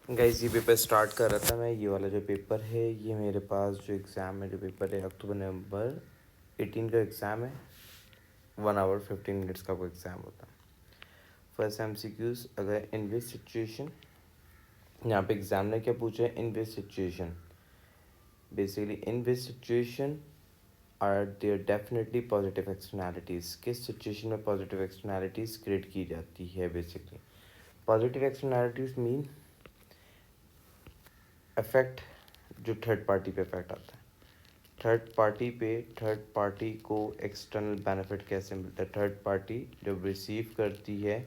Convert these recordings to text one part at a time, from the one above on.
Guys ये paper start कर रहा था मैं। ये वाला जो पेपर है ये मेरे पास जो एग्ज़ाम है, जो पेपर है अक्टूबर नवंबर 18 का एग्ज़ाम है। 1 आवर 15 मिनट्स का वो एग्ज़ाम होता है। फर्स्ट MCQs, अगर इन विच सिचुएशन, यहाँ पे एग्ज़ाम ने क्या पूछा है, in which situation, basically in which situation are there definitely positive externalities, किस सिचुएशन में पॉजिटिव एक्सटर्नैलिटीज़ क्रिएट की जाती है। Basically positive externalities mean effect जो थर्ड पार्टी पे इफेक्ट आता है। थर्ड पार्टी को एक्सटर्नल बेनिफिट कैसे मिलता है। थर्ड पार्टी जब रिसीव करती है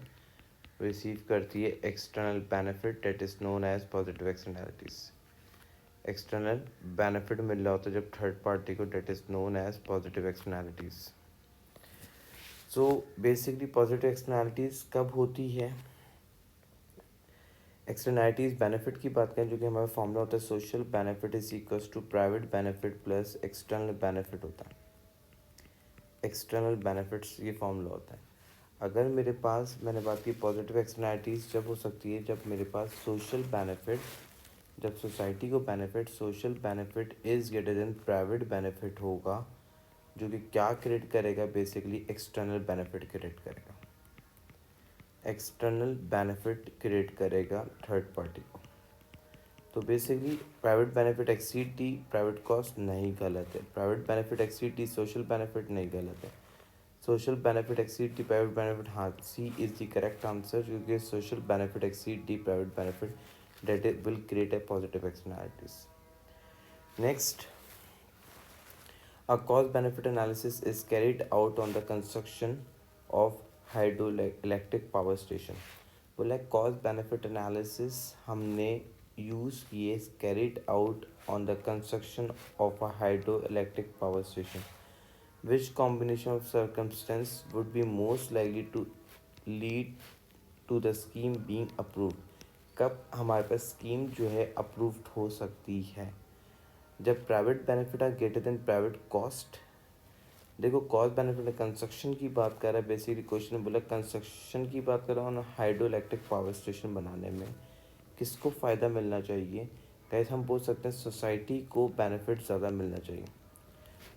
external benefit, that is known as positive externalities. External benefit मिल रहा होता है जब थर्ड पार्टी को, that is known as positive externalities. So basically positive externalities कब होती है। एक्सटर्नैलिटीज़ बेनिफिट की बात करें, जो कि हमारा फॉर्मूला होता है social benefit is equals to private benefit plus external benefit होता है। एक्सटर्नल बेनिफिट्स ये फॉर्मूला होता है। अगर मेरे पास, मैंने बात की पॉजिटिव एक्सटर्नैलिटीज़ जब हो सकती है जब मेरे पास सोशल बेनिफिट, जब सोसाइटी को benefit, social benefit is greater than private benefit होगा, जो कि क्या क्रिएट करेगा, बेसिकली एक्सटर्नल बेनिफिट क्रिएट करेगा। एक्सटर्नल बेनिफिट क्रिएट करेगा थर्ड पार्टी को। तो basically private benefit exceed T private cost नहीं, गलत है। Private benefit exceed T social benefit नहीं, गलत है। Social benefit exceed T private benefit, हाँ, सी इज़ द करेक्ट आंसर, क्योंकि social benefit exceed T private benefit, that it will create a positive externalities. Next, a cost benefit analysis is carried out on the construction of hydroelectric power station. बोला cost benefit analysis हमने use किए, carried out on the construction of a hydro electric power station, which combination of circumstances would be most likely to lead to the scheme being approved. कब हमारे पास scheme जो है approved हो सकती है, जब private benefit are greater than private cost. देखो cost benefit construction की बात कर रहा है, बेसिकली क्वेश्चन में बोला कंस्ट्रक्शन की बात कर रहा हूँ, हाइड्रो इलेक्ट्रिक पावर स्टेशन बनाने में किसको फ़ायदा मिलना चाहिए। गाइस हम बोल सकते हैं सोसाइटी को बेनिफिट ज़्यादा मिलना चाहिए।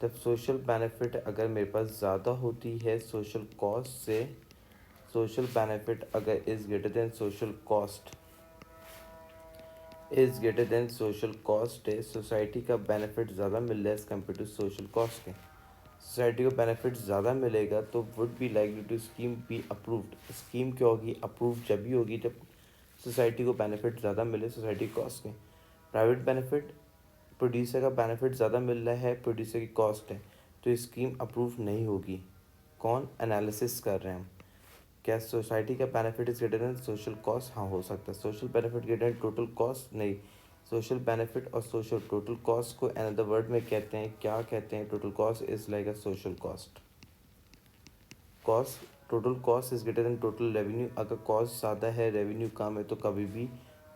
तब सोशल बेनिफिट अगर मेरे पास ज़्यादा होती है सोशल कॉस्ट से, सोशल बेनिफिट अगर is greater than social cost, is greater than social cost है, सोसाइटी का बेनिफिट ज़्यादा मिल रहा है as compare to social cost के। सोसाइटी को बेनिफिट ज़्यादा मिलेगा तो would be likely to scheme be approved. Scheme क्या होगी, अप्रूव जब भी होगी जब सोसाइटी को बेनिफिट ज़्यादा मिले सोसाइटी कॉस्ट के। प्राइवेट बेनिफिट, प्रोड्यूसर का बेनिफिट ज़्यादा मिल रहा है, प्रोड्यूसर की कॉस्ट है, तो स्कीम अप्रूव नहीं होगी। कौन एनालिसिस कर रहे हैं हम, क्या सोसाइटी का benefit is greater than social cost, हाँ हो सकता है। Social benefit greater than total cost नहीं, सोशल बेनिफिट और सोशल टोटल कॉस्ट को अनदर वर्ड में कहते हैं, क्या कहते हैं, total cost is like a social cost. Cost, total cost is greater than total revenue. अगर कॉस्ट ज़्यादा है रेवेन्यू कम है तो कभी भी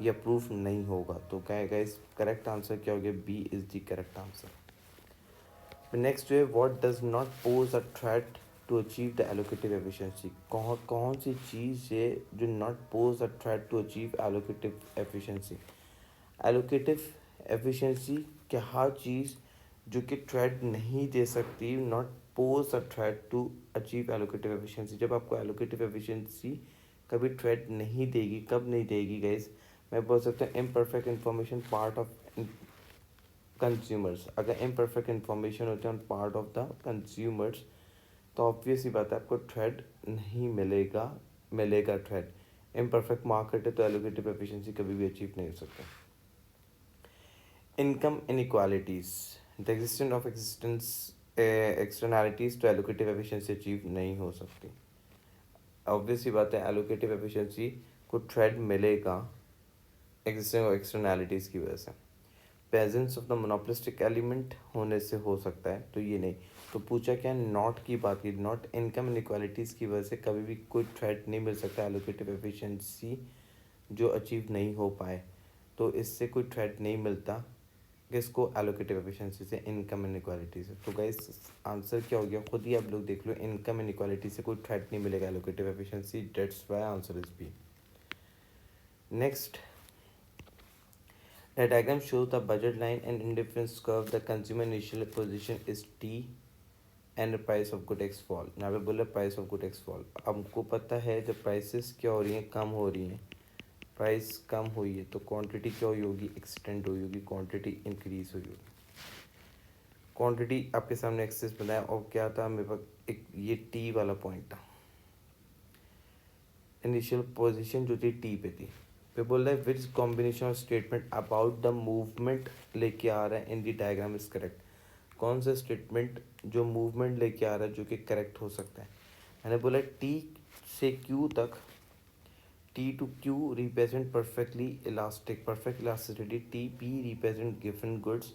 ये अप्रूव नहीं होगा। तो क्या है इस करेक्ट आंसर क्या हो गया, B is the correct answer. Next है what does not pose a threat to achieve the allocative efficiency. कौन सी चीज़ है जो not pose a threat to achieve allocative efficiency. Allocative efficiency क्या, हर चीज़ जो कि थ्रेट नहीं दे सकती, not pose a threat to achieve allocative efficiency. जब आपको एलोकेटिव एफिशिएंसी कभी थ्रेट नहीं देगी, कब नहीं देगी गाइस, मैं बोल सकता हूँ imperfect information part of consumers. अगर इम्परफेक्ट इन्फॉर्मेशन होते हैं on part of the consumers तो ऑब्वियस ही बात है आपको थ्रेड नहीं मिलेगा, मिलेगा थ्रेड। इम्परफेक्ट मार्केट है तो एलोकेटिव एफिशिएंसी कभी भी अचीव नहीं हो सकता। Income inequalities, the existence of externalities to allocative efficiency achieve नहीं हो सकती। ऑब्वियस ही बात है एलोकेटिव एफिशिएंसी को थ्रेड मिलेगा एग्जिस्टेंस ऑफ एक्सटर्नैलिटीज़ की वजह से। Presence of the monopolistic element होने से हो सकता है, तो ये नहीं। तो पूछा क्या, नॉट की बात की, नॉट इनकम इनइक्वालिटीज़ की वजह से कभी भी कोई थ्रेट नहीं मिल सकता एलोकेटिव एफिशिएंसी जो अचीव नहीं हो पाए, तो इससे कोई थ्रेट नहीं मिलता किसको, एलोकेटिव एफिशिएंसी से, इनकम इनइक्वालिटी से। तो गाइस आंसर क्या हो गया, खुद ही आप लोग देख लो, इनकम इनइक्वालिटी से कोई थ्रेट नहीं मिलेगा allocative efficiency, that's why answer is B. Next, The diagram shows the budget line and indifference curve. The consumer initial position is T and the price of good X fall. यहाँ पे बोला price of good X fall. अब हमको पता है जब prices क्या हो रही हैं, कम हो रही हैं, प्राइस कम हुई है तो क्वांटिटी क्या हुई होगी, एक्सटेंड हुई होगी, क्वांटिटी इंक्रीज हुई होगी. क्वांटिटी आपके सामने एक्सेस बनाया और क्या था मेरे पास एक ये टी वाला पॉइंट था. इनिशियल पोजीशन जो थी टी पे थी. पे बोल रहा है विच combination of statement about the movement लेके आ रहा है इन दी डायग्राम इज करेक्ट. कौन सा स्टेटमेंट जो मूवमेंट लेके आ रहा है जो कि करेक्ट हो सकता है. मैंने बोला टी से क्यू तक, T to Q represent perfectly elastic, perfect elasticity. T P represent given goods.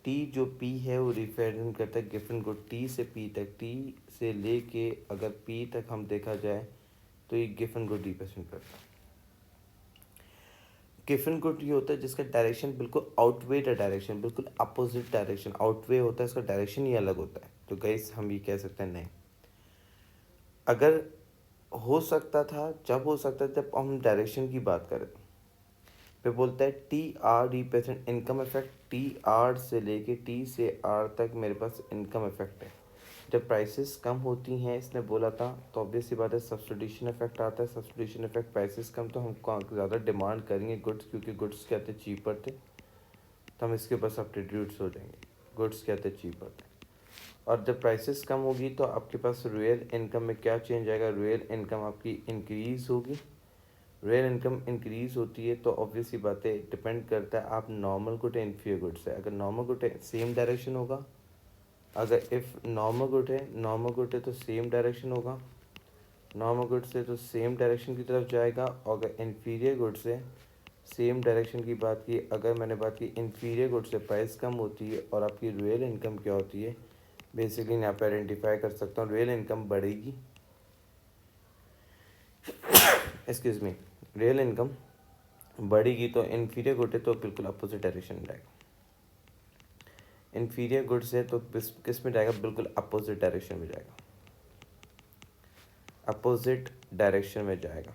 T जो पी है वो रिप्रेजेंट करता है गिवन गुड. टी से पी तक, टी से लेके अगर पी तक हम देखा जाए तो ये गिवन गुड रिप्रेजेंट करता है. गिवन गुड ये होता है जिसका डायरेक्शन बिल्कुल आउटवे द डायरेक्शन, बिल्कुल अपोजिट डायरेक्शन. आउटवे होता है इसका डायरेक्शन ही अलग होता है. तो गाइस हम ये कह सकते हैं नहीं. अगर हो सकता था, जब हो सकता था जब हम डायरेक्शन की बात करें. पे बोलता है T R represent income effect. T R से लेके टी से आर तक मेरे पास इनकम इफेक्ट है. जब प्राइसेस कम होती हैं इसने बोला था तो ऑब्वियस सी बात है सब्स्टिट्यूशन इफेक्ट आता है. सब्स्टिट्यूशन इफेक्ट, प्राइसेस कम तो हम ज़्यादा डिमांड करेंगे गुड्स, क्योंकि गुड्स क्या थे, चीपर थे. तो हम इसके ऊपर सब्स्टिट्यूट्स हो जाएंगे. गुड्स क्या थे, चीपर थे. और जब प्राइसेस कम होगी तो आपके पास रियल इनकम में क्या चेंज आएगा, रियल इनकम आपकी इंक्रीज़ होगी. रियल इनकम इंक्रीज़ होती है तो ऑब्वियस सी बात है डिपेंड करता है आप नॉर्मल गुड है इन्फीरियर गुड्स है. अगर नॉर्मल गुड है सेम डायरेक्शन होगा. अगर इफ़ नॉर्मल गुड है तो सेम डायरेक्शन होगा. नॉर्मल गुड से तो सेम डायरेक्शन की तरफ जाएगा. और अगर इन्फीरियर गुड से सेम डायरेक्शन की बात की, अगर मैंने बात की इन्फीरियर गुड से प्राइस कम होती है और आपकी रियल इनकम क्या होती है, बेसिकली यहाँ पे आइडेंटिफाई कर सकता हूँ रियल इनकम बढ़ेगी. एक्सक्यूज मी, रियल इनकम बढ़ेगी तो इन्फीरियर गुड है तो बिल्कुल अपोजिट डायरेक्शन में जाएगा. इन्फीरियर गुड से तो किस में जाएगा, बिल्कुल अपोजिट डायरेक्शन में जाएगा. अपोजिट डायरेक्शन में जाएगा.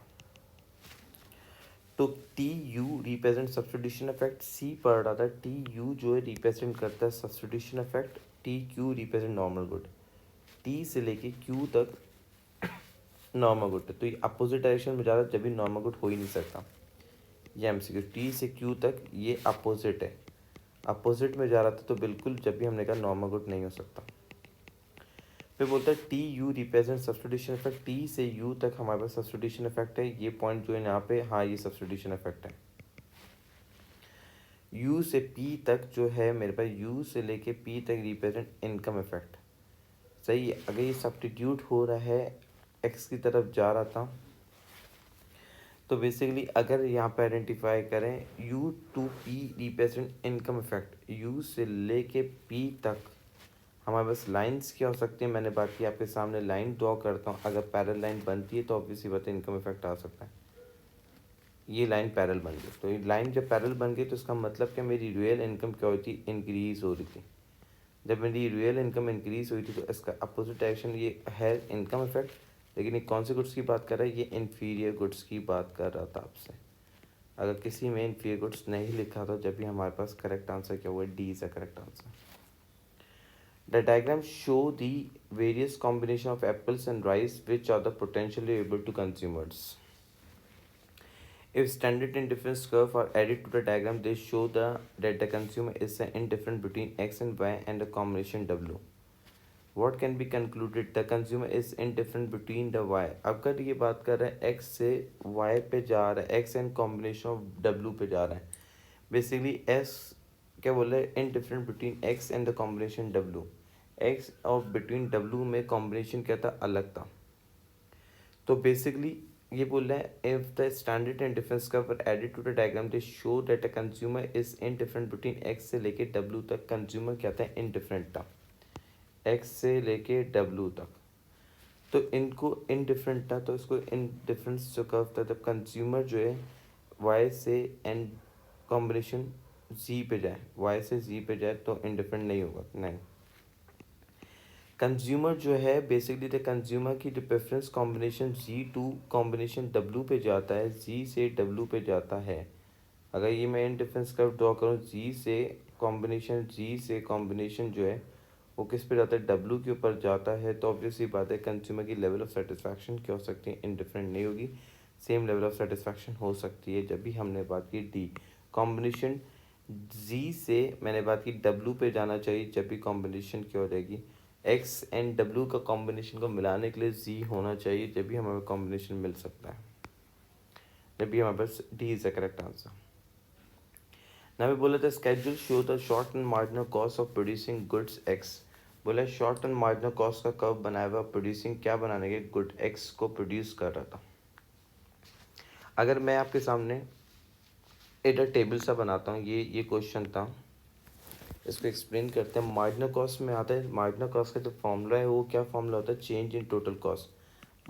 तो T U represent substitution effect. C पढ़ रहा था टी यू जो है रिप्रेजेंट करता है substitution effect. T Q represent normal good. T से लेके क्यू तक नॉर्मल गुड है तो ये अपोजिट डायरेक्शन में जा रहा है, जब भी नॉर्मल गुड हो ही नहीं सकता. ये एमसीक्यू. टी से क्यू तक ये अपोजिट है, अपोजिट में जा रहा था तो बिल्कुल जब भी हमने कहा नॉर्मल गुड नहीं हो सकता. फिर बोलता है T U represent substitution effect. T से यू तक हमारे पास सब्स्टिट्यूशन इफेक्ट है. ये पॉइंट जो है यहाँ पे, हाँ ये सब्स्टिट्यूशन इफेक्ट है. यू से पी तक जो है मेरे पास, यू से लेके पी तक रिप्रेजेंट इनकम इफेक्ट. सही है. अगर ये सब्स्टिट्यूट हो रहा है एक्स की तरफ जा रहा था तो बेसिकली अगर यहाँ पे आइडेंटिफाई करें U to P represent income effect. U से लेके पी तक हमारे पास लाइंस क्या हो सकती है, मैंने बात की आपके सामने लाइन ड्रॉ करता हूँ. अगर पैरेलल लाइन बनती है तो ऑब्वियसली बात है इनकम इफेक्ट आ सकता है. ये लाइन पैरेलल बन गई तो ये लाइन जब पैरेलल बन गई तो इसका मतलब क्या, मेरी रियल इनकम क्या हुई थी, इंक्रीज़ हो रही थी. जब मेरी रियल इनकम इंक्रीज़ हुई थी तो इसका अपोजिट डायरेक्शन ये है इनकम इफेक्ट. लेकिन ये कौन से गुड्स की बात कर रहा है, ये इन्फीरियर गुड्स की बात कर रहा था आपसे. अगर किसी में इन्फीरियर गुड्स नहीं लिखा तो जब भी हमारे पास करेक्ट आंसर क्या हुआ, D is the correct answer. The diagram show the various combination of apples and rice which are the potentially able to consumers. If standard indifference curve are added to the diagram, they show that the consumer is indifferent between x and y and the combination w. What can be concluded? The consumer is indifferent between the y. अगर ये बात कर रहा है x से y पे जा रहा है, x and combination of w पे जा रहा है. Basically s क्या बोल रहा है, indifferent between x and the combination w. x और बिटवीन w में कॉम्बिनेशन क्या था, अलग था. तो बेसिकली ये बोल रहा है if the standard and difference curve added to the diagram they show that a consumer is indifferent between x से लेके w तक. कंज्यूमर क्या था, इनडिफरेंट था x से लेके w तक. तो इनको इनडिफरेंट था तो इसको इनडिफरेंस जो कर्व था, जब कंज्यूमर जो है y से एंड कॉम्बिनेशन z पे जाए, y से z पे जाए तो इनडिफरेंट नहीं होगा, नहीं. कंज्यूमर जो है बेसिकली द कंज्यूमर की जो preference combination G to combination W पे जाता है, जी से डब्ल्यू पे जाता है अगर ये मैं इंडिफरेंस कर्व ड्रॉ करूँ जी से कॉम्बिनेशन जो है वो किस पे जाता है, डब्ल्यू के ऊपर जाता है, तो ऑब्वियसली बात है कंज्यूमर की लेवल ऑफ सेटिस्फैक्शन क्या हो सकती है, इंडिफरेंट नहीं होगी, सेम लेवल ऑफ सेटिस्फैक्शन हो सकती है। जब भी हमने बात की डी कॉम्बिनेशन जी से मैंने बात की डब्ल्यू पे जाना चाहिए, जब भी कॉम्बिनेशन क्या हो जाएगी, एक्स एंड डब्ल्यू का कॉम्बिनेशन को मिलाने के लिए जी होना चाहिए, जब भी हमें कॉम्बिनेशन मिल सकता है, जब भी हमारे पास D is the correct answer. ना भी बोला था schedule show the short and marginal cost of producing goods X. बोला शॉर्ट एंड मार्जिनल कॉस्ट का कर्व बनाया हुआ प्रोड्यूसिंग क्या बनाने के, गुड एक्स को प्रोड्यूस कर रहा था। अगर मैं आपके सामने एक टेबल सा बनाता हूँ, ये क्वेश्चन था, इसको एक्सप्लेन करते हैं। मार्जिनल कॉस्ट में आता है, मार्जिनल कॉस्ट का जो फॉर्मूला है वो क्या फॉर्मूला होता है, change in total cost.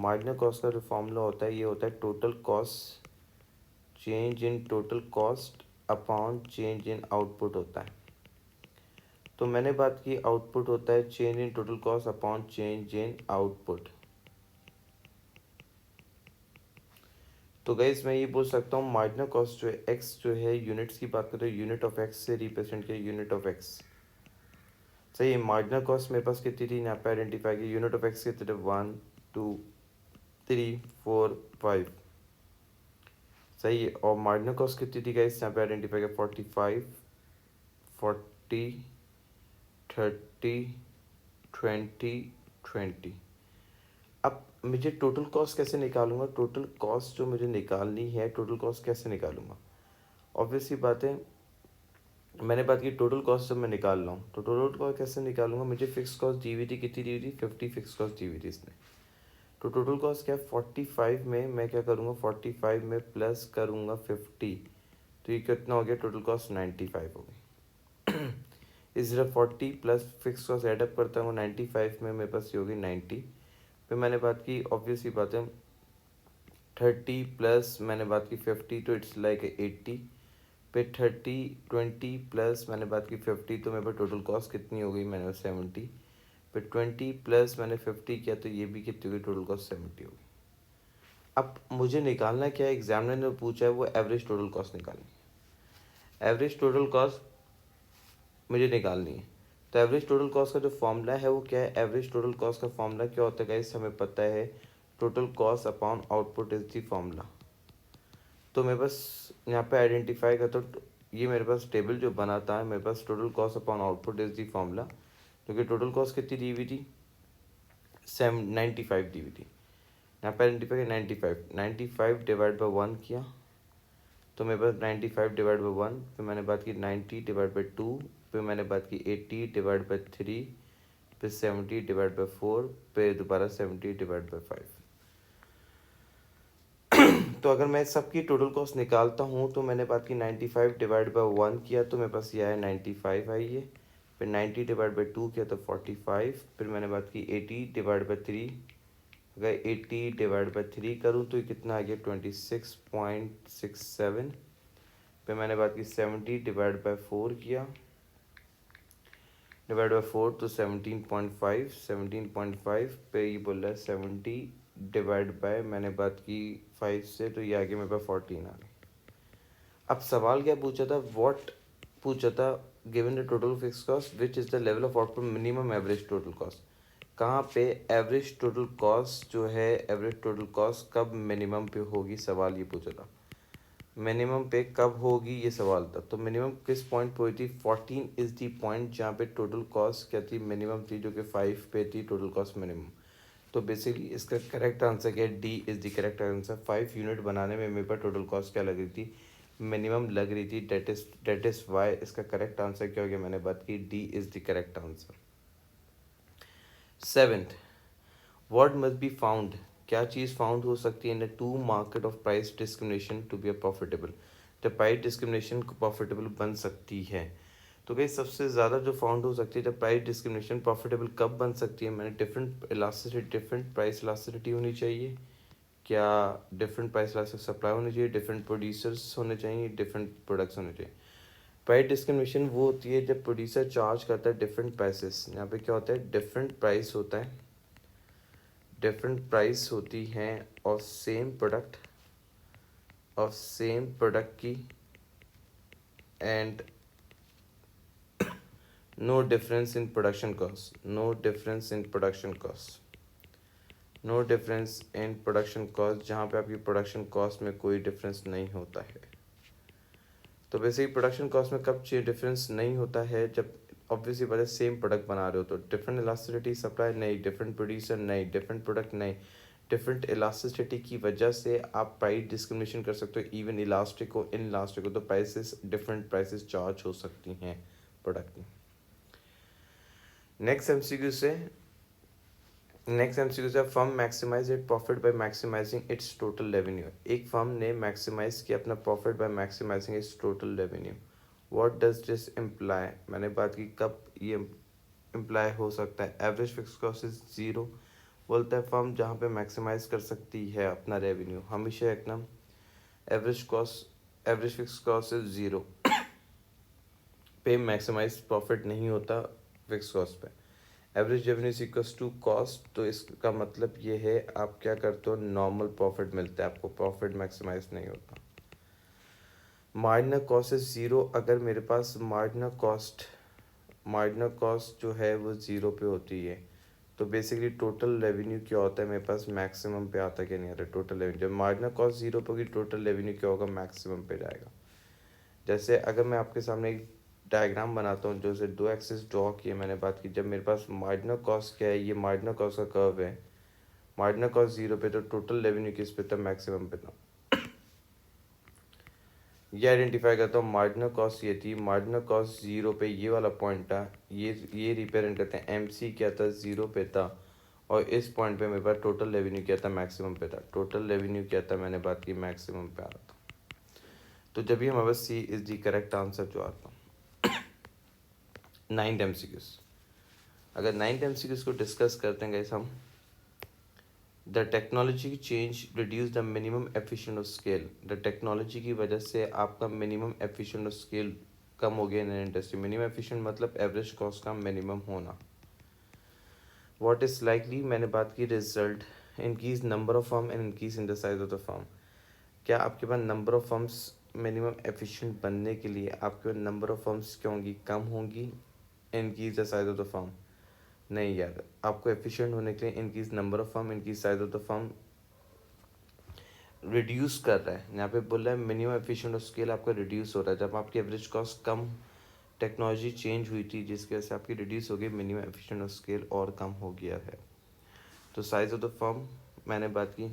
Marginal cost का जो फॉर्मूला होता है ये होता है total cost, change in total cost upon change in output होता है। तो मैंने बात की आउटपुट होता है change in total cost upon change in output. तो गाइस मैं ये बोल सकता हूँ मार्जिनल कॉस्ट जो है एक्स जो है, यूनिट्स की बात करें यूनिट ऑफ एक्स से रिप्रेजेंट किया, यूनिट ऑफ एक्स। सही है, मार्जिनल कॉस्ट मेरे पास कितनी थी यहाँ पे आइडेंटिफाई की, यूनिट ऑफ एक्स कितने थे, 1 2 3 4 5। सही है, और मार्जिनल कॉस्ट कितनी थी गाइस यहाँ पे आइडेंटिफाई किया, 45 40 30 20 20। अब मुझे टोटल कॉस्ट कैसे निकालूंगा, टोटल कॉस्ट जो मुझे निकालनी है, टोटल कॉस्ट कैसे निकालूंगा, ऑब्वियसली बात है मैंने बात की टोटल कॉस्ट जब मैं निकाल रहा हूँ तो टोटल कॉस्ट कैसे निकालूंगा, मुझे फिक्स कॉस्ट दी हुई थी, कितनी दी हुई थी, 50 फिक्स कॉस्ट दी हुई थी इसने। तो टोटल कॉस्ट क्या है, 45 में मैं क्या करूँगा, 45 में प्लस करूँगा 50, तो ये कितना हो गया, टोटल कॉस्ट 95 हो गई। इस तरह 40 प्लस फिक्स कॉस्ट एडअप करता हूँ, 95 में मेरे पास ये होगी 90। फिर मैंने बात की ऑब्वियसली बात है 30 प्लस मैंने बात की 50, तो इट्स लाइक 80। पे 30 20 प्लस मैंने बात की 50, तो मेरे पास टोटल कॉस्ट कितनी हो गई, मैंने 70। पे 20 प्लस मैंने 50 किया, तो ये भी कितनी होगी, टोटल कॉस्ट 70 होगी। अब मुझे निकालना क्या है, एग्जामिनर ने पूछा है वो एवरेज टोटल कॉस्ट निकालनी है, एवरेज टोटल कॉस्ट मुझे निकालनी है। तो एवरेज टोटल कॉस्ट का जो फॉर्मूला है वो क्या है, एवरेज टोटल कॉस्ट का फॉर्मूला क्या होता है गाइस, हमें पता है total cost upon output is the formula. तो मेरे पास यहाँ पे आइडेंटिफाई का, तो ये मेरे पास टेबल जो बनाता है, मेरे पास total cost upon output is the formula, क्योंकि टोटल कॉस्ट कितनी दी हुई थी, 95 दी हुई थी। यहाँ पे आइडेंटिफाई 95 डिवाइड बाई 1 किया, तो मेरे पास 95 डिवाइड बाई 1, फिर मैंने बात की 90 डिवाइड बाई 2, फिर मैंने बात की 80 डिवाइड बाई 3, फिर 70 डिवाइड बाई 4, फिर दोबारा 70 डिवाइड बाई 5। तो अगर मैं सबकी टोटल कॉस्ट निकालता हूँ, तो मैंने बात की 95 डिवाइड बाई 1 किया, तो मेरे पास ये आया 95 आई है। फिर 90 डिवाइड बाई 2 किया तो 45। फिर मैंने बात की 80 डिवाइड बाई 3, अगर 80 डिवाइड बाई 3 करूँ तो ये कितना आ गया, 26.67। फिर मैंने बात की 70 डिवाइड बाई 4 किया, डिवाइड बाई 4 तो 17.5 पे ये बोल रहा है 70 डिवाइड बाय मैंने बात की 5 से, तो ये आगे मेरे पास 14 आ गई। अब सवाल क्या पूछा था, व्हाट पूछा था, given the total fix cost which is the level of output minimum average total cost. कहाँ पे एवरेज टोटल कॉस्ट जो है, एवरेज टोटल कॉस्ट कब मिनिमम पे होगी, सवाल ये पूछा था, मिनिमम पे कब होगी ये सवाल था। तो मिनिमम किस पॉइंट पे हुई थी, 14 इज़ दी पॉइंट जहाँ पे टोटल कॉस्ट क्या थी, मिनिमम थी, जो कि 5 पे थी टोटल कॉस्ट मिनिमम। तो बेसिकली इसका करेक्ट आंसर क्या है, D is the correct answer. 5 unit बनाने में मेरे पास टोटल कॉस्ट क्या लग रही थी, मिनिमम लग रही थी, डेट इज़ वाई इसका करेक्ट आंसर क्या हो गया, मैंने बात की D is the correct answer. 7th, what must be found, क्या चीज़ फाउंड हो सकती है in two market of price discrimination to be a profitable, जब प्राइस डिस्क्रिमिनेशन प्रॉफिटेबल बन सकती है। तो कहीं सबसे ज़्यादा जो फाउंड हो सकती है जब प्राइस डिस्क्रिमिनेशन प्रॉफिटेबल कब बन सकती है, मैंने डिफरेंट प्राइस इलास्टिसिटी होनी चाहिए, क्या डिफरेंट प्राइस इलास्टिक सप्लाई होनी चाहिए, डिफरेंट प्रोड्यूसर्स होने चाहिए, डिफरेंट प्रोडक्ट्स होने चाहिए। प्राइस डिस्क्रिमिनेशन वो होती है जब प्रोड्यूसर चार्ज करता है डिफरेंट प्राइसेस, यहाँ पे क्या होता है, डिफरेंट प्राइस होता है, डिफरेंट प्राइस होती हैं और सेम प्रोडक्ट की and no difference in production cost, no difference in production cost, no difference in production cost, जहाँ पे आपकी प्रोडक्शन कॉस्ट में कोई डिफरेंस नहीं होता है। तो बेसिकली प्रोडक्शन कॉस्ट में कब डिफरेंस नहीं होता है, जब ऑब्वियसली बात है सेम प्रोडक्ट बना रहे हो तो डिफरेंट इलास्टिसिटी सप्लाई नहीं, डिफरेंट प्रोड्यूसर नहीं, डिफरेंट प्रोडक्ट नहीं, डिफरेंट इलास्टिसिटी की वजह से आप प्राइस डिस्क्रिमिनेशन कर सकते हो, इवन इलास्टिक हो इन इलास्टिक हो तो प्राइसेस डिफरेंट प्राइसेस चार्ज हो सकती हैं प्रोडक्ट में। नेक्स्ट एमसीक्यू से firm maximise it profit by maximising its total revenue. एक फर्म ने मैक्सिमाइज किया अपना profit by maximising its total revenue. What does this imply, मैंने बात की कब ये इम्प्लाई हो सकता है। Average fix cost is zero, बोलता है फर्म जहाँ पे मैक्सिमाइज कर सकती है अपना रेवेन्यू, हमेशा एक नाम average fix cost is zero पे मैक्सिमाइज प्रॉफिट नहीं होता फिक्स कॉस्ट पे। Average revenue equals to cost, तो इसका मतलब ये है आप क्या करते हो, नॉर्मल प्रॉफिट मिलता है आपको, प्रॉफिट मैक्सिमाइज नहीं होता। मार्जिनल कॉस्ट इज ज़ीरो, अगर मेरे पास मार्जिनल कॉस्ट जो है वो ज़ीरो पे होती है तो बेसिकली टोटल रेवेन्यू क्या होता है मेरे पास, मैक्सिमम पे आता है कि नहीं आता टोटल रेवेन्यू। जब मार्जिनल कॉस्ट ज़ीरो पे होगी टोटल रेवेन्यू क्या होगा, मैक्सिमम पे जाएगा। जैसे अगर मैं आपके सामने एक डायग्राम बनाता हूँ जो से दो एक्सिस ड्रॉ किए, मैंने बात की जब मेरे पास मार्जिनल कॉस्ट क्या है, ये मार्जिनल कॉस्ट का कर्व है, मार्जिनल कॉस्ट जीरो पे तो टोटल रेवेन्यू किस पे था, मैक्सिमम पे था। ये आइडेंटिफाई करता हूँ, मार्जिनल कॉस्ट ये थी, मार्जिनल कॉस्ट जीरो पे ये वाला पॉइंट था, ये रिप्रेजेंट करते हैं एमसी क्या था, जीरो पे था, और इस पॉइंट पे मेरे पास टोटल रेवेन्यू क्या था, मैक्सिमम पे था। टोटल रेवेन्यू क्या था, मैंने बात की मैक्सिमम पे आ रहा था। तो जब भी हमारे पास सी इज दी करेक्ट आंसर जो आता। 9 एमसीक्यूज, अगर 9 एमसीक्यूज को डिस्कस करते हैं गाइस हम, the technology change reduce the minimum efficient of scale. The technology की वजह से आपका मिनिमम एफिशिएंट ऑफ स्केल कम हो गया इन इंडस्ट्री। मिनिमम एफिशिएंट मतलब एवरेज कॉस्ट का मिनिमम होना। व्हाट इज लाइकली, मैंने बात की result, increase number of firm and increase in the size of the firm. क्या आपके पास number of firms minimum efficient बनने के लिए आपके पास नंबर ऑफ फर्म्स क्या होंगी, कम होंगी, increase the size of the firm. नहीं यार, आपको एफिशिएंट होने के लिए increase number of firm, increase size of the firm reduce कर रहा है। यहाँ पे बोल रहा है मिनिमम एफिशिएंट ऑफ स्केल आपका रिड्यूस हो रहा है। जब आपकी एवरेज कॉस्ट कम, टेक्नोलॉजी चेंज हुई थी जिसकी वजह से आपकी रिड्यूस हो गई, मिनिमम एफिशिएंट ऑफ स्केल और कम हो गया है। तो साइज ऑफ द फर्म मैंने बात की,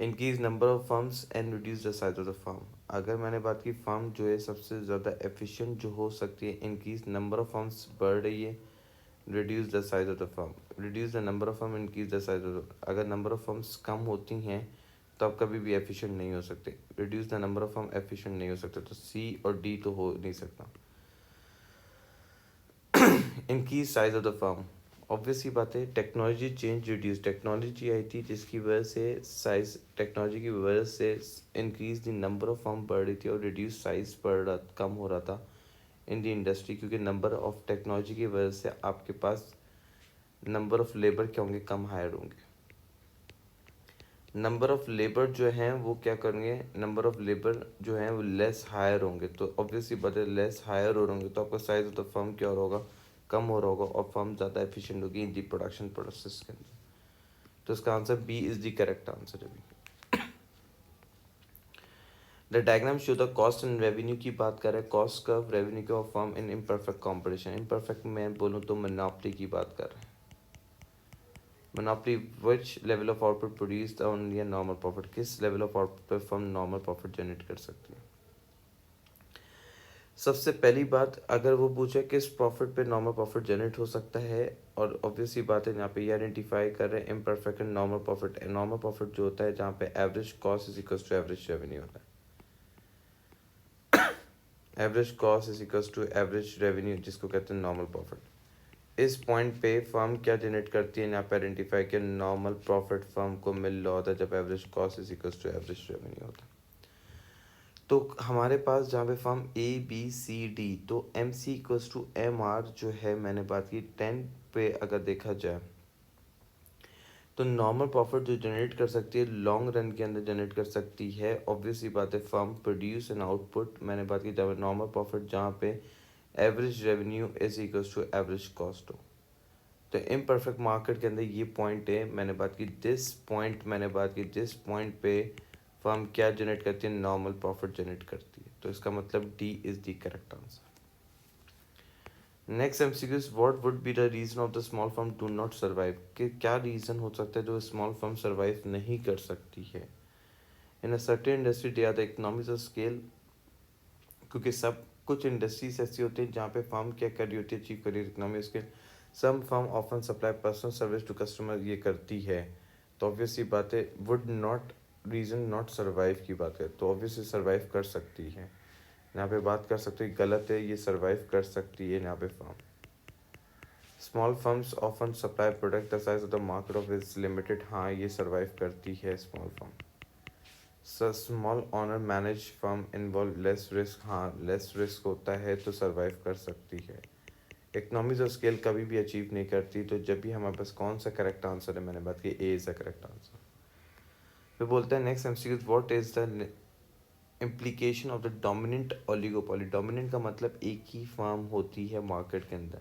increase number of firms and reduce the size of the firm. अगर मैंने बात की फर्म जो है सबसे ज़्यादा एफिशिएंट जो हो सकती है, इंक्रीज नंबर ऑफ फर्म्स बढ़ रही है, reduce the size of the firm, reduce the number of firm, increase the size of the. अगर नंबर ऑफ फर्म्स कम होती हैं तो आप कभी भी एफिशिएंट नहीं हो सकते। Reduce the number of firm, efficient नहीं हो सकते, तो सी और डी तो हो नहीं सकता। Increase size of the firm, obvious ही बात है, टेक्नोलॉजी चेंज रिड्यूस, टेक्नोलॉजी आई थी जिसकी वजह से साइज, टेक्नोलॉजी की वजह से increase the number of firm बढ़ रही थी और रिड्यूस साइज बढ़ रहा, कम हो रहा था इन द इंडस्ट्री, क्योंकि नंबर ऑफ टेक्नोलॉजी की वजह से आपके पास नंबर ऑफ लेबर क्या होंगे, कम हायर होंगे। नंबर ऑफ लेबर जो हैं वो क्या करेंगे, नंबर ऑफ लेबर जो हैं वो लेस हायर होंगे, तो ऑब्वियसली बात है लेस हायर हो होंगे तो आपका साइज ऑफ द फर्म क्या होगा, कम हो रहा होगा, और फर्म ज़्यादा एफिशिएंट होगी इन दी प्रोडक्शन प्रोसेस के अंदर। तो इसका answer B is the correct answer है। The diagram show the cost and revenue की बात कर रहे हैं, cost curve, revenue curve, firm in imperfect competition. Imperfect मैं बोलूँ तो मोनोपोली की बात कर रहे हैं। Monopoly which level of output produce only normal profit, किस लेवल ऑफ आउटपुट पर फर्म नॉर्मल प्रॉफिट जनरेट कर सकती है। सबसे पहली बात, अगर वो पूछे किस प्रॉफिट पे नॉर्मल प्रॉफिट जनरेट हो सकता है, और ऑब्वियसली बात है यहाँ पे ये आइडेंटिफाई कर रहे हैं imperfect and normal profit. Normal profit जो होता है जहाँ पे average cost is equal to average revenue होता है, average cost is equal to average revenue, जिसको कहते हैं नॉर्मल प्रॉफिट। इस पॉइंट पे फर्म क्या जनरेट करती है, यहाँ पे आइडेंटिफाई किया नॉर्मल प्रॉफिट फर्म को मिल रहा होता है जब average cost is equal to average revenue होता है। तो हमारे पास जहाँ पे firm A B C D, तो M C equals to M R जो है, मैंने बात की 10 पे अगर देखा जाए तो नॉर्मल प्रॉफिट जो जनरेट कर सकती है लॉन्ग रन के अंदर जनरेट कर सकती है, ऑब्वियसली बात है, फर्म प्रोड्यूस एंड आउटपुट। मैंने बात की जब नॉर्मल प्रॉफिट जहाँ पे average revenue is equals to average cost हो। तो इम्परफेक्ट मार्केट के अंदर ये पॉइंट है, मैंने बात की जिस पॉइंट पे फर्म क्या जनरेट करती है, नॉर्मल प्रॉफिट जनरेट करती है। तो इसका मतलब D is the correct answer. Next MCQ is what would be the reason of the small firm do not survive, कि क्या रीज़न हो सकता है जो स्मॉल फर्म सर्वाइव नहीं कर सकती है। In a certain industry they are the economies of scale, क्योंकि सब कुछ इंडस्ट्रीज ऐसी होती है जहाँ पे फर्म क्या कर रही होती है, अचीव कर रही है economy scale. Some firm often supply personal service to customer, ये करती है। तो ऑब्वियसली बात है would not, reason not survive की बात है तो ऑब्वियसली सर्वाइव कर सकती है। यहाँ पे बात कर सकते हैं गलत है, ये सर्वाइव कर सकती है यहाँ पे firm. Small firms often supply product the size of the market of is limited, हाँ ये सर्वाइव करती है small firm. Small owner manage firm involve less risk, हाँ लेस रिस्क होता है तो सर्वाइव कर सकती है। इकनॉमीज ऑफ स्केल कभी भी अचीव नहीं करती, तो जब भी हमारे पास कौन सा करेक्ट आंसर है, मैंने बात की ए इज़ द करेक्ट आंसर। फिर बोलते हैं next MCQ, what is the implication of the dominant oligopoly. Dominant का मतलब एक ही फर्म होती है मार्केट के अंदर।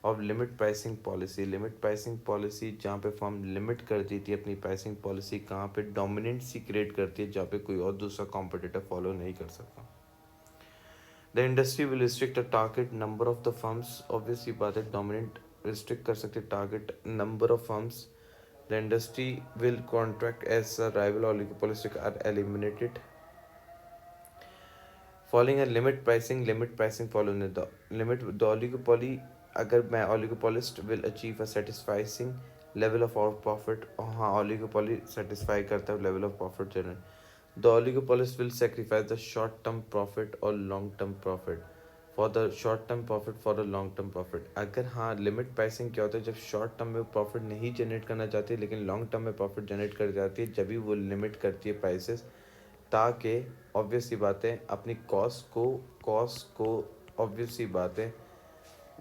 और limit pricing policy, limit pricing policy जहाँ पे फर्म लिमिट कर देती है अपनी प्राइसिंग पॉलिसी, कहाँ पे डोमिनेंसी क्रिएट करती है जहाँ पे कोई और दूसरा कॉम्पिटिटर फॉलो नहीं कर सकता। The industry will restrict the target number of the firms, obviously बात है डोमिनेंट रिस्ट्रिक्ट कर सकते target number of firms. The industry will contract as a rival oligopolistic are eliminated. Following a limit pricing follow the limit the oligopoly, अगर मैं oligopolist will achieve a satisficing level of out profit, और हाँ oligopoly satisfy करता है level of profit generate. The oligopolist will sacrifice the short term profit और long term profit for the short term profit for the long term profit. अगर हाँ limit pricing क्या होता है, जब शॉर्ट टर्म में प्रॉफिट नहीं जनरेट करना चाहती है लेकिन लॉन्ग टर्म में प्रॉफिट जनरेट कर जाती है, जब भी वो लिमिट करती है प्राइसेस, ताकि ऑब्वियसली बात है अपनी कॉस्ट को ऑब्वियसली बात है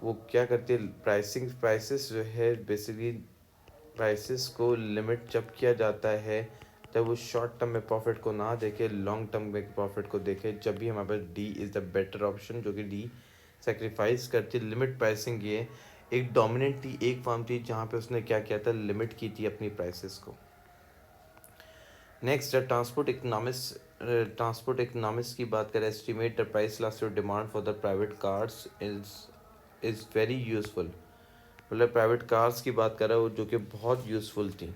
वो क्या करती है, प्राइसेस जो है बेसिकली प्राइसेस को लिमिट जब किया जाता है जब वो शॉर्ट टर्म में प्रॉफिट को ना देखे, लॉन्ग टर्म में प्रॉफिट को देखे, जब भी हमारे पास D is the better option, जो कि डी सेक्रीफाइस करती है लिमिट प्राइसिंग। ये एक डोमिनेंट थी, एक फर्म थी जहाँ पे उसने क्या किया था, लिमिट की थी अपनी प्राइसेस को। नेक्स्ट ट्रांसपोर्ट इकोनॉमिक्स की बात करें, estimate the price last demand for the private cars is very useful. मतलब प्राइवेट कार्स की बात कर रहा हूँ जो कि बहुत यूज़फुल थी।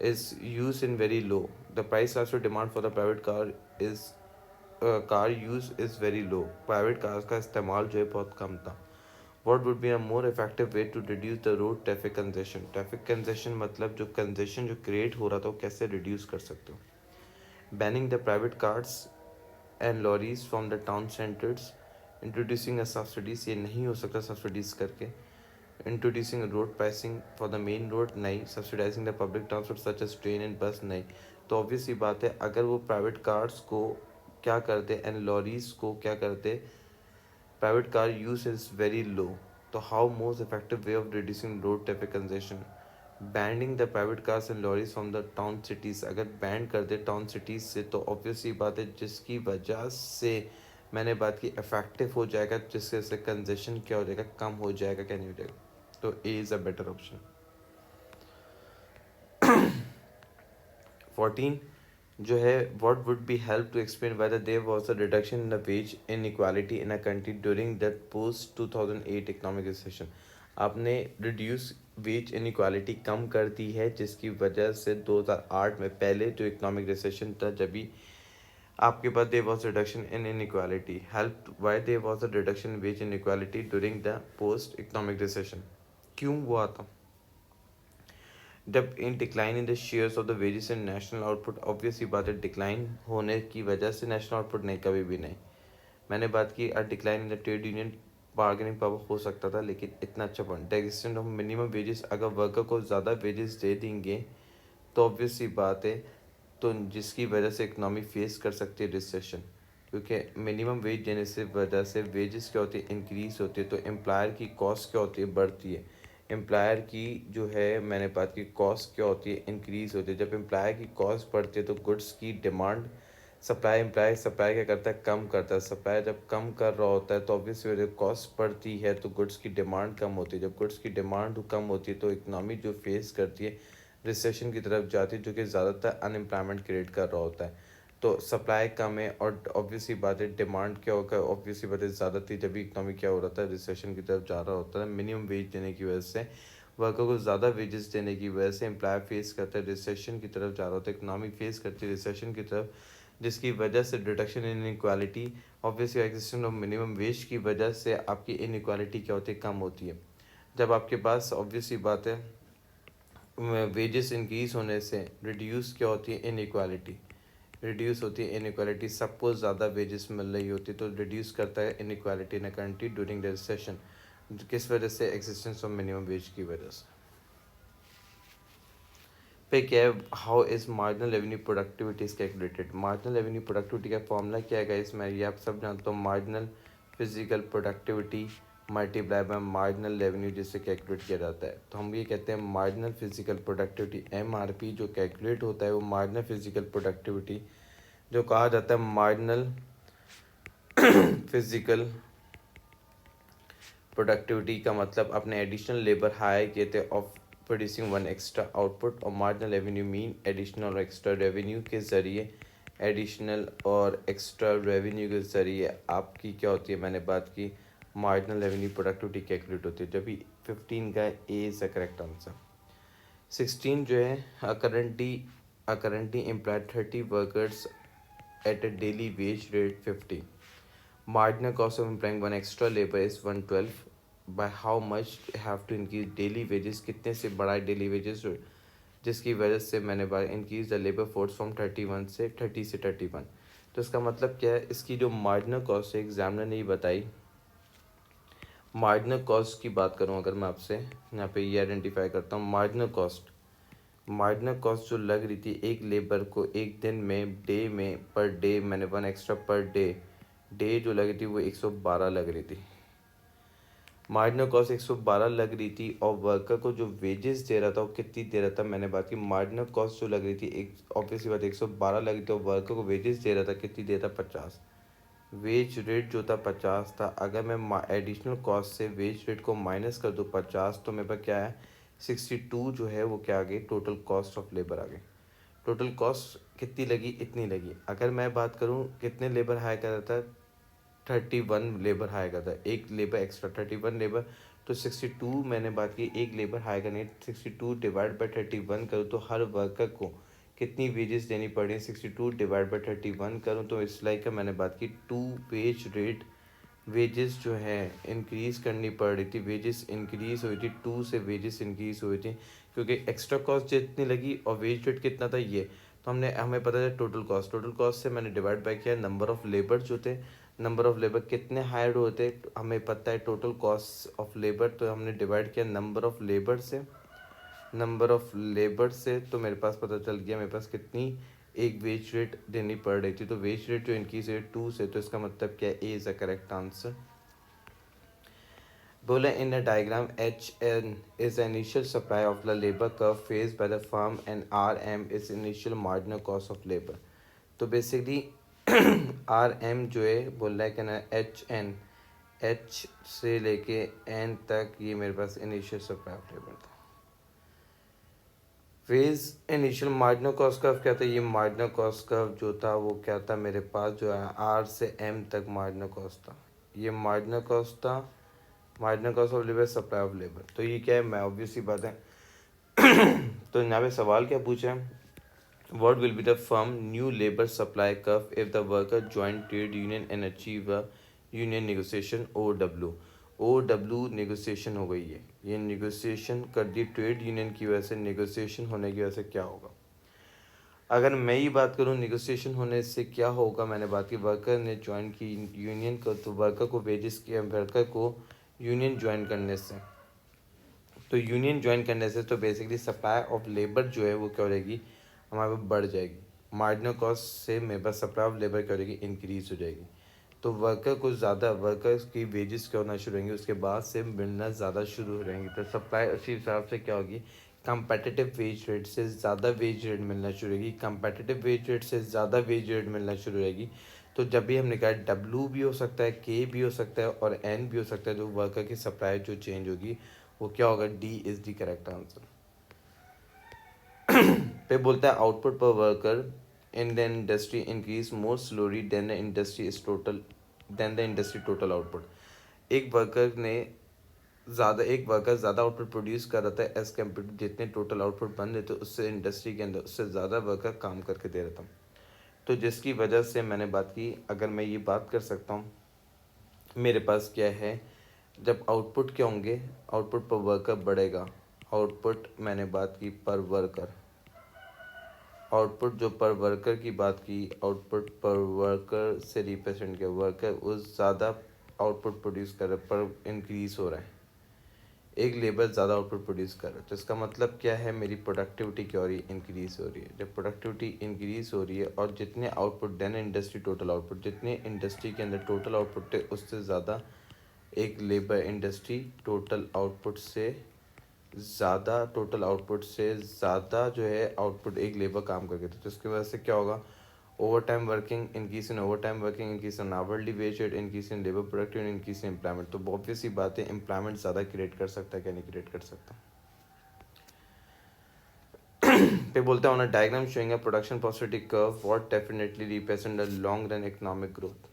Is use in very low, the price last demand for the private car is car use is very low, private cars का इस्तेमाल जो है बहुत कम था। What would be a more effective way to reduce the road traffic congestion? Traffic congestion मतलब जो congestion जो create हो रहा था वो कैसे रिड्यूस कर सकते हो। Banning the private cars and lorries from the town centres, introducing a subsidies, ये नहीं हो सकता सब्सिडीज करके। Introducing road pricing for the main road, नहीं। Subsidising the public transport such as train and bus, नहीं। तो ऑब्वियसली बात है अगर वो प्राइवेट कार्स को क्या करते एंड लॉरीज को क्या करते, private car use is very low, तो how most effective way of reducing road traffic congestion? Banning the private cars and lorries from the town cities, अगर बैन कर दे टाउन सिटीज़ से तो ऑब्वियसली बात है जिसकी वजह से मैंने बात की इफेक्टिव हो जाएगा, जिससे से कंजेशन क्या हो जाएगा, कम हो जाएगा, क्या नहीं हो जाएगा। तो A is a better option. 14 जो है what would be help to explain whether there was a reduction in the wage inequality in a country during that post 2008 economic recession. आपने रिड्यूस वेज इनइक्वालिटी कम कर दी है जिसकी वजह से 2008 में पहले जो इकोनॉमिक रिसेशन था जब भी आपके पास there was reduction in inequality, help why there was a reduction in wage inequality during the post economic recession, क्यों हुआ था। जब in decline in the shares of the wages in national output, obviously बात है decline होने की वजह से नेशनल आउटपुट नहीं, कभी भी नहीं। मैंने बात की decline in the trade union bargaining power हो सकता था लेकिन इतना अच्छा point, the extent of minimum wages, अगर वर्कर को ज़्यादा वेजेस दे देंगे तो ऑब्वियसली बात है तो जिसकी वजह से इकनॉमी फेस कर सकती है रिसेशन, क्योंकि मिनिमम वेज देने से वजह से वेजेस क्या होती है, इंक्रीज होती है, तो एम्प्लॉयर की कॉस्ट क्या होती है, बढ़ती है। एम्प्लॉयर की जो है मैंने बात की कॉस्ट क्या होती है, इंक्रीज़ होती है। जब एम्प्लॉयर की कॉस्ट बढ़ती है तो गुड्स की डिमांड, सप्लाई क्या करता है, कम करता है। सप्लाई जब कम कर रहा होता है तो ऑब्वियसली जब कॉस्ट बढ़ती है तो गुड्स की डिमांड कम होती है। जब गुड्स की डिमांड कम होती है तो इकनॉमी जो फेस करती है रिसेशन की तरफ जाती है, जो कि ज़्यादातर अनएम्प्लॉयमेंट क्रिएट कर रहा होता है। तो सप्लाई कम है और ऑब्वियसली बात है डिमांड क्या होगा, ऑब्वियसली बात है ज़्यादा थी जब इकनॉमी क्या हो रहा था, रिसेशन की तरफ जा रहा होता है। मिनिमम वेज देने की वजह से, वर्कर को ज़्यादा वेजेस देने की वजह से एम्प्लॉयर फेस करता है रिसेशन की तरफ जा रहा होता है, इकनॉमी फेस करती है रिसेशन की तरफ, जिसकी वजह से deduction in inequality, obviously existence of minimum wage की वजह से आपकी इनक्वालिटी क्या होती है, कम होती है। जब आपके पास ऑब्वियसली बात है वेजेस इंक्रीज होने से रिड्यूस क्या होती है, इनक्वालिटी रिड्यूस होती है। इनक्वालिटी सबको ज़्यादा वेजेस मिल रही होती है तो रिड्यूस करता है inequality in a country during the recession. किस वजह से, एग्जिस्टेंस ऑफ मिनिमम वेज की वजह से। पे क्या है, how is marginal revenue productivity is calculated. Marginal revenue productivity का फॉर्मूला क्या है गाइस, मैं ये आप सब जानते हो, marginal physical productivity multiply by marginal revenue जिससे कैलकुलेट किया जाता है। तो हम ये कहते हैं मार्जिनल फिजिकल प्रोडक्टिविटी MRP जो कैलकुलेट होता है वो मार्जिनल फिजिकल प्रोडक्टिविटी जो कहा जाता है मार्जिनल फिजिकल प्रोडक्टिविटी का मतलब अपने एडिशनल लेबर हायर किए थे of producing one extra output, और मार्जिनल रेवेन्यू मीन एडिशनल और एक्स्ट्रा रेवेन्यू के ज़रिए, एडिशनल और एक्स्ट्रा रेवेन्यू के ज़रिए आपकी क्या होती है, मैंने बात की मार्जिनल रेवेन्यू प्रोडक्टिविटी कैलकुलेट होती है। जब भी 15 का ए इज़ द करेक्ट आंसर। 16 जो है currently employed 30 workers at a daily wage rate 50। Marginal cost of employing one extra labor is 112. By how much have to increase daily wages, कितने से बढ़ाए daily wages, जिसकी वजह से मैंने increase the labour force from 31 से 30 से 31। तो इसका मतलब क्या है, इसकी जो मार्जिनल कॉस्ट है एग्जामिनर ने ही बताई। मार्जिनल कॉस्ट की बात करूँ अगर मैं आपसे यहाँ पे ये आइडेंटिफाई करता हूँ, मार्जिनल कॉस्ट जो लग रही थी एक लेबर को एक दिन में, डे में, पर डे मैंने वन एक्स्ट्रा पर डे जो लग रही थी वो 112 लग रही थी। मार्जिनल कॉस्ट 112 लग रही थी और वर्कर को जो वेजेस दे रहा था वो कितनी दे रहा था, मैंने बात की मार्जिनल कॉस्ट जो लग रही थी, एक ऑब्वियसली बात 112 लग रही थी और वर्कर को वेजेस दे रहा था, कितनी दे रहा था, 50। वेज रेट जो था 50 था। अगर मैं एडिशनल कॉस्ट से वेज रेट को माइनस कर दूँ 50 तो मेरे पास क्या है, 62 जो है वो क्या आ गई, टोटल कॉस्ट ऑफ लेबर आ गई। टोटल कॉस्ट कितनी लगी, इतनी लगी। अगर मैं बात करूँ कितने लेबर हायर कर रहा था, 31 लेबर हायर करता है, एक लेबर एक्स्ट्रा 31 लेबर, तो 62 मैंने बात की एक लेबर हायर करनी है, 62 डिवाइड बाई 31 करूँ तो हर वर्कर को कितनी वेजेस देनी पड़ रही है, 62 डिवाइड बाई 31 करूँ तो इस लाइक का मैंने बात की 2 वेज रेट, वेजेस जो है इंक्रीज़ करनी पड़ रही थी, वेजेस इंक्रीज़ हुई थी 2 से, वेजेस इंक्रीज़ हुई थी क्योंकि एक्स्ट्रा कॉस्ट जितनी लगी और वेज रेट कितना था ये, तो हमें पता है टोटल कॉस्ट से मैंने डिवाइड बाई किया नंबर ऑफ़ लेबर जो थे, नंबर ऑफ़ लेबर कितने हायर्ड होते हमें पता है टोटल कॉस्ट ऑफ लेबर, तो हमने डिवाइड किया नंबर ऑफ़ लेबर से तो मेरे पास पता चल गया मेरे पास कितनी एक वेज रेट देनी पड़ रही थी। तो वेज रेट जो इंक्रीज हुई 2 से, तो इसका मतलब क्या है, A is the correct answer. बोला in a diagram HN is the initial supply of the labor curve faced by the firm and RM is initial marginal cost of labor। तो बेसिकली RM जो है बोल रहा है कि ना H से लेके N तक ये मेरे पास इनिशियल सप्लाई ऑफ लेबर था। Phase initial marginal cost curve क्या था, ये मार्जिनल कॉस्ट कर्व जो था वो क्या था मेरे पास जो है R से M तक मार्जिनल कॉस्ट था, ये मार्जिनल कॉस्ट था, marginal cost of labour, supply of labour. तो ये क्या है, मैं ऑब्वियसली बात है तो यहाँ पे सवाल क्या पूछा है, what will be the firm new labour supply curve if the worker join trade union and achieve a union negotiation OW negotiation हो गई है, ये नेगोशिएशन कर दी ट्रेड यूनियन की वजह से, नेगोशिएशन होने की वजह से क्या होगा। अगर मैं ही बात करूं नेगोशिएशन होने से क्या होगा, मैंने बात की वर्कर ने ज्वाइन की यूनियन को, तो वर्कर को वेजेस किया, वर्कर को यूनियन ज्वाइन करने से, तो यूनियन ज्वाइन करने से तो बेसिकली सप्लाई ऑफ लेबर जो है वो क्या हो जाएगी, हमारे पास बढ़ जाएगी। मार्जिनल कॉस्ट से मेरे पास सप्लाई ऑफ लेबर क्या हो जाएगी, इंक्रीज हो जाएगी। तो वर्कर को ज़्यादा, वर्कर्स की वेजेस क्या होना शुरू होंगे, उसके बाद से मिलना ज़्यादा शुरू हो रहेंगी। तो सप्लाई उसी हिसाब से क्या होगी, कंपेटिटिव वेज रेट से ज़्यादा वेज रेट मिलना शुरू होगी, कंपेटिटिव वेज रेट से ज़्यादा वेज रेट मिलना शुरू रहेगी। तो जब भी हमने कहा डब्ल्यू भी हो सकता है, के भी हो सकता है और एन भी हो सकता है, जो वर्कर की सप्लाई जो चेंज होगी वो क्या होगा, D is the correct answer. पे बोलता है output per worker in the industry increase more slowly than the industry is total, than the industry total output. एक वर्कर ज़्यादा आउटपुट प्रोड्यूस कर रहा था एज कम्पेयर टू जितने टोटल आउटपुट बन रहे थे, उससे इंडस्ट्री के अंदर उससे ज़्यादा वर्कर काम करके दे रहा था। तो जिसकी वजह से मैंने बात की, अगर मैं ये बात कर सकता हूँ, मेरे पास क्या है, जब आउटपुट क्या होंगे, आउटपुट पर वर्कर बढ़ेगा, आउटपुट मैंने बात की पर वर्कर, आउटपुट जो पर वर्कर की बात की, आउटपुट पर वर्कर से रिप्रेजेंट किया, वर्कर उस ज़्यादा आउटपुट प्रोड्यूस कर रहा है पर इंक्रीज हो रहा है, एक लेबर ज़्यादा आउटपुट प्रोड्यूस कर रहा है। तो इसका मतलब क्या है, मेरी प्रोडक्टिविटी क्या हो रही है, इंक्रीज़ हो रही है। जब प्रोडक्टिविटी इंक्रीज़ हो रही है और जितने output than industry total output, जितने इंडस्ट्री के अंदर टोटल आउटपुट है उससे ज़्यादा एक लेबर इंडस्ट्री टोटल आउटपुट से ज़्यादा, टोटल आउटपुट से ज़्यादा जो है आउटपुट एक लेबर काम करके, तो इसकी वजह से क्या होगा, over time working, increase in over time working, increase in hourly wage rate, increase in labour productivity, increase in employment. तो ऑब्वियस सी बात है, एम्प्लॉयमेंट ज़्यादा क्रिएट कर सकता है क्या, नहीं क्रिएट कर सकता। पे बोलता है on a diagram showing a production possibility curve what definitely represent a long run economic growth.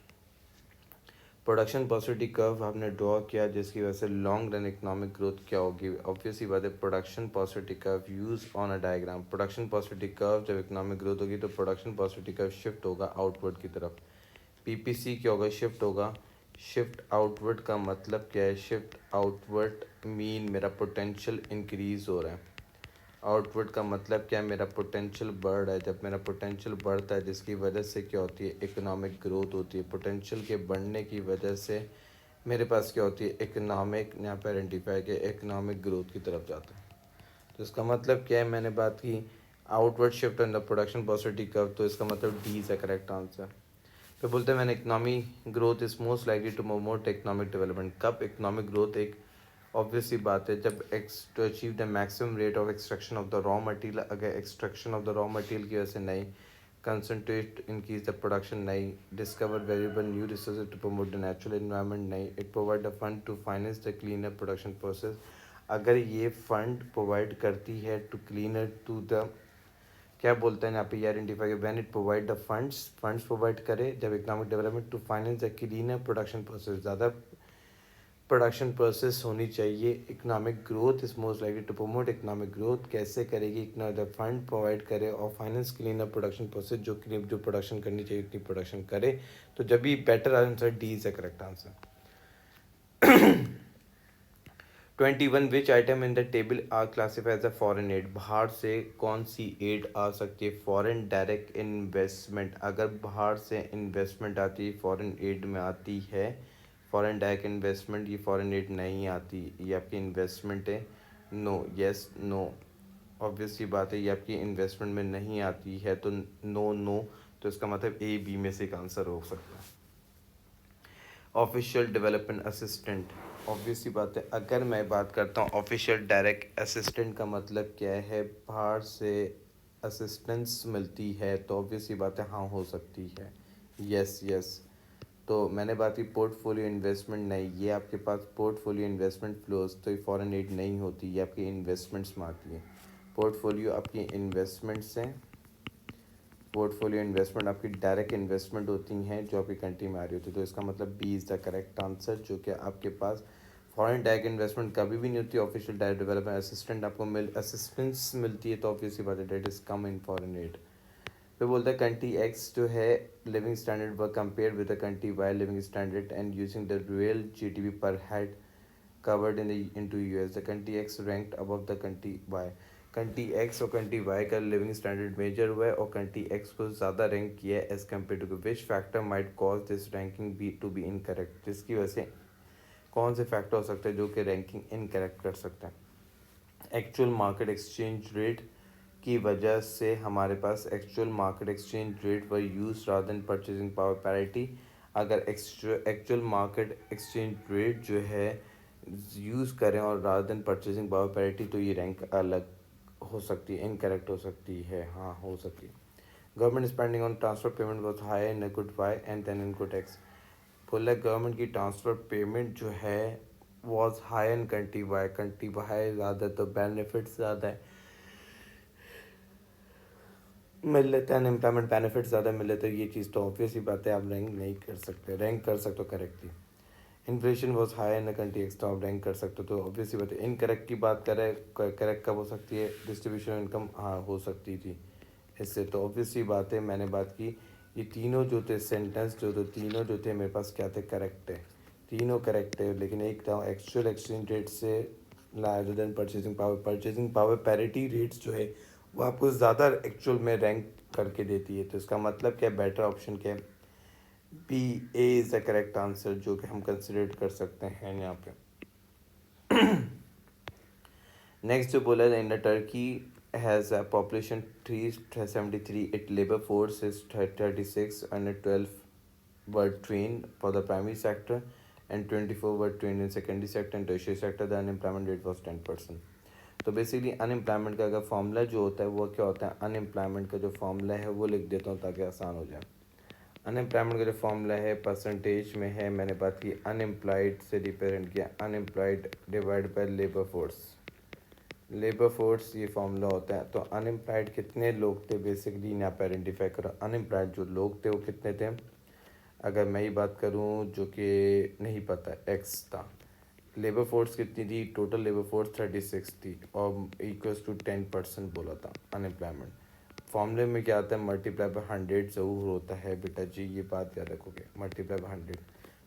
Production possibility curve आपने ड्रॉ किया, जिसकी वजह से लॉन्ग रन इकोनॉमिक ग्रोथ क्या होगी, ऑब्वियसली बात है production possibility curve use on a diagram. Production possibility curve जब इकोनॉमिक ग्रोथ होगी तो प्रोडक्शन पॉसिबिलिटी कर्व शिफ्ट होगा आउटवर्ड की तरफ। पीपीसी क्या होगा, शिफ्ट होगा। शिफ्ट आउटवर्ड का मतलब क्या है, शिफ्ट आउटवर्ड मीन मेरा पोटेंशियल इंक्रीज हो रहा है। आउटपुट का मतलब क्या है, मेरा पोटेंशियल बढ़ रहा है। जब मेरा पोटेंशियल बढ़ता है जिसकी वजह से क्या होती है, इकोनॉमिक ग्रोथ होती है। पोटेंशियल के बढ़ने की वजह से मेरे पास क्या होती है, इकोनॉमिक, यहाँ पर आइडेंटिफाई किया, इकोनॉमिक ग्रोथ की तरफ जाता है। तो इसका मतलब क्या है, मैंने बात की outward shift in the production possibility curve, तो इसका मतलब D is the correct answer. फिर बोलते हैं मैंने economy growth is most likely to promote economic development. कब इकोनॉमिक ग्रोथ, एक ऑब्वियस सी बात है, जब to achieve the maximum rate of extraction of the raw material. अगर extraction of the raw material की वजह से नहीं, कंसनट्रेट इंक्रीज द प्रोडक्शन नहीं, discover variable new resources to promote the natural environment नहीं, it provide the fund to finance the cleaner production process. अगर ये fund provide करती है टू क्लीनर टू द, क्या बोलते हैं यहाँ पे, identify when it provide the funds, funds provide करे जब economic development to finance the cleaner production process, ज़्यादा प्रोडक्शन प्रोसेस होनी चाहिए। Economic growth is most likely to promote economic growth, कैसे करेगी, इकोनॉमिक फंड प्रोवाइड करे और फाइनेंस क्लीनर प्रोडक्शन प्रोसेस, जो प्रोडक्शन करनी चाहिए उतनी प्रोडक्शन करे। तो जब भी better answer D is the correct answer. 21 which item in the table are classified as a foreign aid. बाहर से कौन सी एड आ सकती है, फॉरेन डायरेक्ट इन्वेस्टमेंट। अगर बाहर से इन्वेस्टमेंट आती है फॉरेन एड में आती है, फॉरेन डायरेक्ट इन्वेस्टमेंट, ये फॉरेन एड नहीं आती, ये आपकी इन्वेस्टमेंट है। नो, यस, नो, ऑब्वियस सी बात है, ये आपकी इन्वेस्टमेंट में नहीं आती है, तो नो नो। तो इसका मतलब ए बी में से एक आंसर हो सकता है। ऑफिशियल डेवलपमेंट असिस्टेंट, ऑब्वियसली बात है, अगर मैं बात करता हूँ ऑफिशियल डायरेक्ट असिस्टेंट का मतलब क्या है, बाहर से असिस्टेंस मिलती है, तो ऑब्वियसली बात है हाँ हो सकती है, यस यस। तो मैंने बात की पोर्टफोलियो इन्वेस्टमेंट नहीं, ये आपके पास पोर्टफोलियो इन्वेस्टमेंट फ्लोज, तो ये फॉरेन एड नहीं होती, ये आपकी इन्वेस्टमेंट्स में आती है। पोर्टफोलियो आपकी इन्वेस्टमेंट्स हैं, पोर्टफोलियो इन्वेस्टमेंट आपकी डायरेक्ट इन्वेस्टमेंट होती हैं जो आपकी कंट्री में आ रही होती है। तो इसका मतलब B is the correct answer, जो कि आपके पास फॉरेन डायरेक्ट इन्वेस्टमेंट कभी भी नहीं होती, ऑफिशियल डायरेक्ट डेवलपमेंट असिस्टेंट आपको असिस्टेंस मिलती है, तो ऑब्वियसली बात है डेट इज कम इन फॉरेन एड। फिर बोलता है कंट्री एक्स जो है लिविंग स्टैंडर्ड व compare with the country Y living standard and using the real GDP per head covered into US. The country X ranked above the country Y. Country x और country Y का living standard major हुआ है और country x को ज़्यादा rank किया है as compare to which factor might cause this ranking be to be incorrect. जिसकी वजह से कौन से फैक्टर हो सकते हैं जो कि रैंकिंग इनकरेक्ट कर सकते हैं। एक्चुअल मार्केट एक्सचेंज रेट की वजह से हमारे पास actual market exchange rate were use rather than purchasing power parity. अगर एक्चुअल मार्केट एक्सचेंज रेट जो है यूज़ करें और rather than purchasing power parity, तो ये रैंक अलग हो सकती है, इनकरेक्ट हो सकती है, हाँ हो सकती है। Government spending on transfer payment was high in good Y and then in good X. बोला गवर्नमेंट की ट्रांसफ़र पेमेंट जो है was high in country Y ज़्यादा तो बेनिफिट्स ज़्यादा है मिल लेते हैं, अनएम्प्लॉयमेंट बेनिफिट ज़्यादा मिल लेते हैं, ये चीज़ तो ऑब्वियस ही बात है, आप रैंक नहीं कर सकते, रैंक कर सकते हो correctly. Inflation was high in country extra, आप रैंक कर सकते हो, तो ऑब्वियस ही बात है। इनकरेक्ट की बात करें, करेक्ट कब हो सकती है, डिस्ट्रीब्यूशन इनकम हाँ हो सकती थी इससे, तो ऑब्वियस ही बात है, मैंने बात की ये तीनों जो थे सेंटेंस जो थे तीनों जो थे मेरे पास क्या थे, करेक्ट है, तीनों करेक्ट है, लेकिन एक था एक्चुअल एक्सचेंज रेट से rather than purchasing power parity rates जो है वो आपको ज़्यादा एक्चुअल में रैंक करके देती है, तो इसका मतलब क्या है, बेटर ऑप्शन क्या है, B A is the correct answer जो कि हम कंसिडर कर सकते हैं यहाँ पे। नेक्स्ट जो बोला है, in Turkey has a population 373, it labour force is 36 and 12 were trained for the primary sector and 24 were trained in secondary sector and tertiary sector. The unemployment rate was 10%. तो basically unemployment का अगर formula जो होता है वो क्या होता है, अनएम्प्लॉयमेंट का जो फॉर्मूला है वो लिख देता हूँ ताकि आसान हो जाए। अनएम्प्लॉयमेंट का जो फॉर्मूला है परसेंटेज में है, मैंने बात की अनएम्प्लॉयड से रिप्रेजेंट किया, unemployed divide by labour force, labour force ये फॉर्मूला होता है। तो अनएम्प्लॉयड कितने लोग थे बेसिकली यहाँ पर आइडेंटिफाई करो, अनएम्प्लॉयड जो लोग थे वो कितने थे, अगर मैं ही बात करूँ जो कि नहीं पता, एक्स था, लेबर फोर्स कितनी थी, टोटल लेबर फोर्स 36 थी और इक्वल्स टू 10% बोला था अनएम्प्लॉयमेंट। फॉर्मूले में क्या आता है, मल्टीप्लाई बाय 100 ज़रूर होता है बेटा जी, ये बात याद रखोगे, मल्टीप्लाई बाय 100।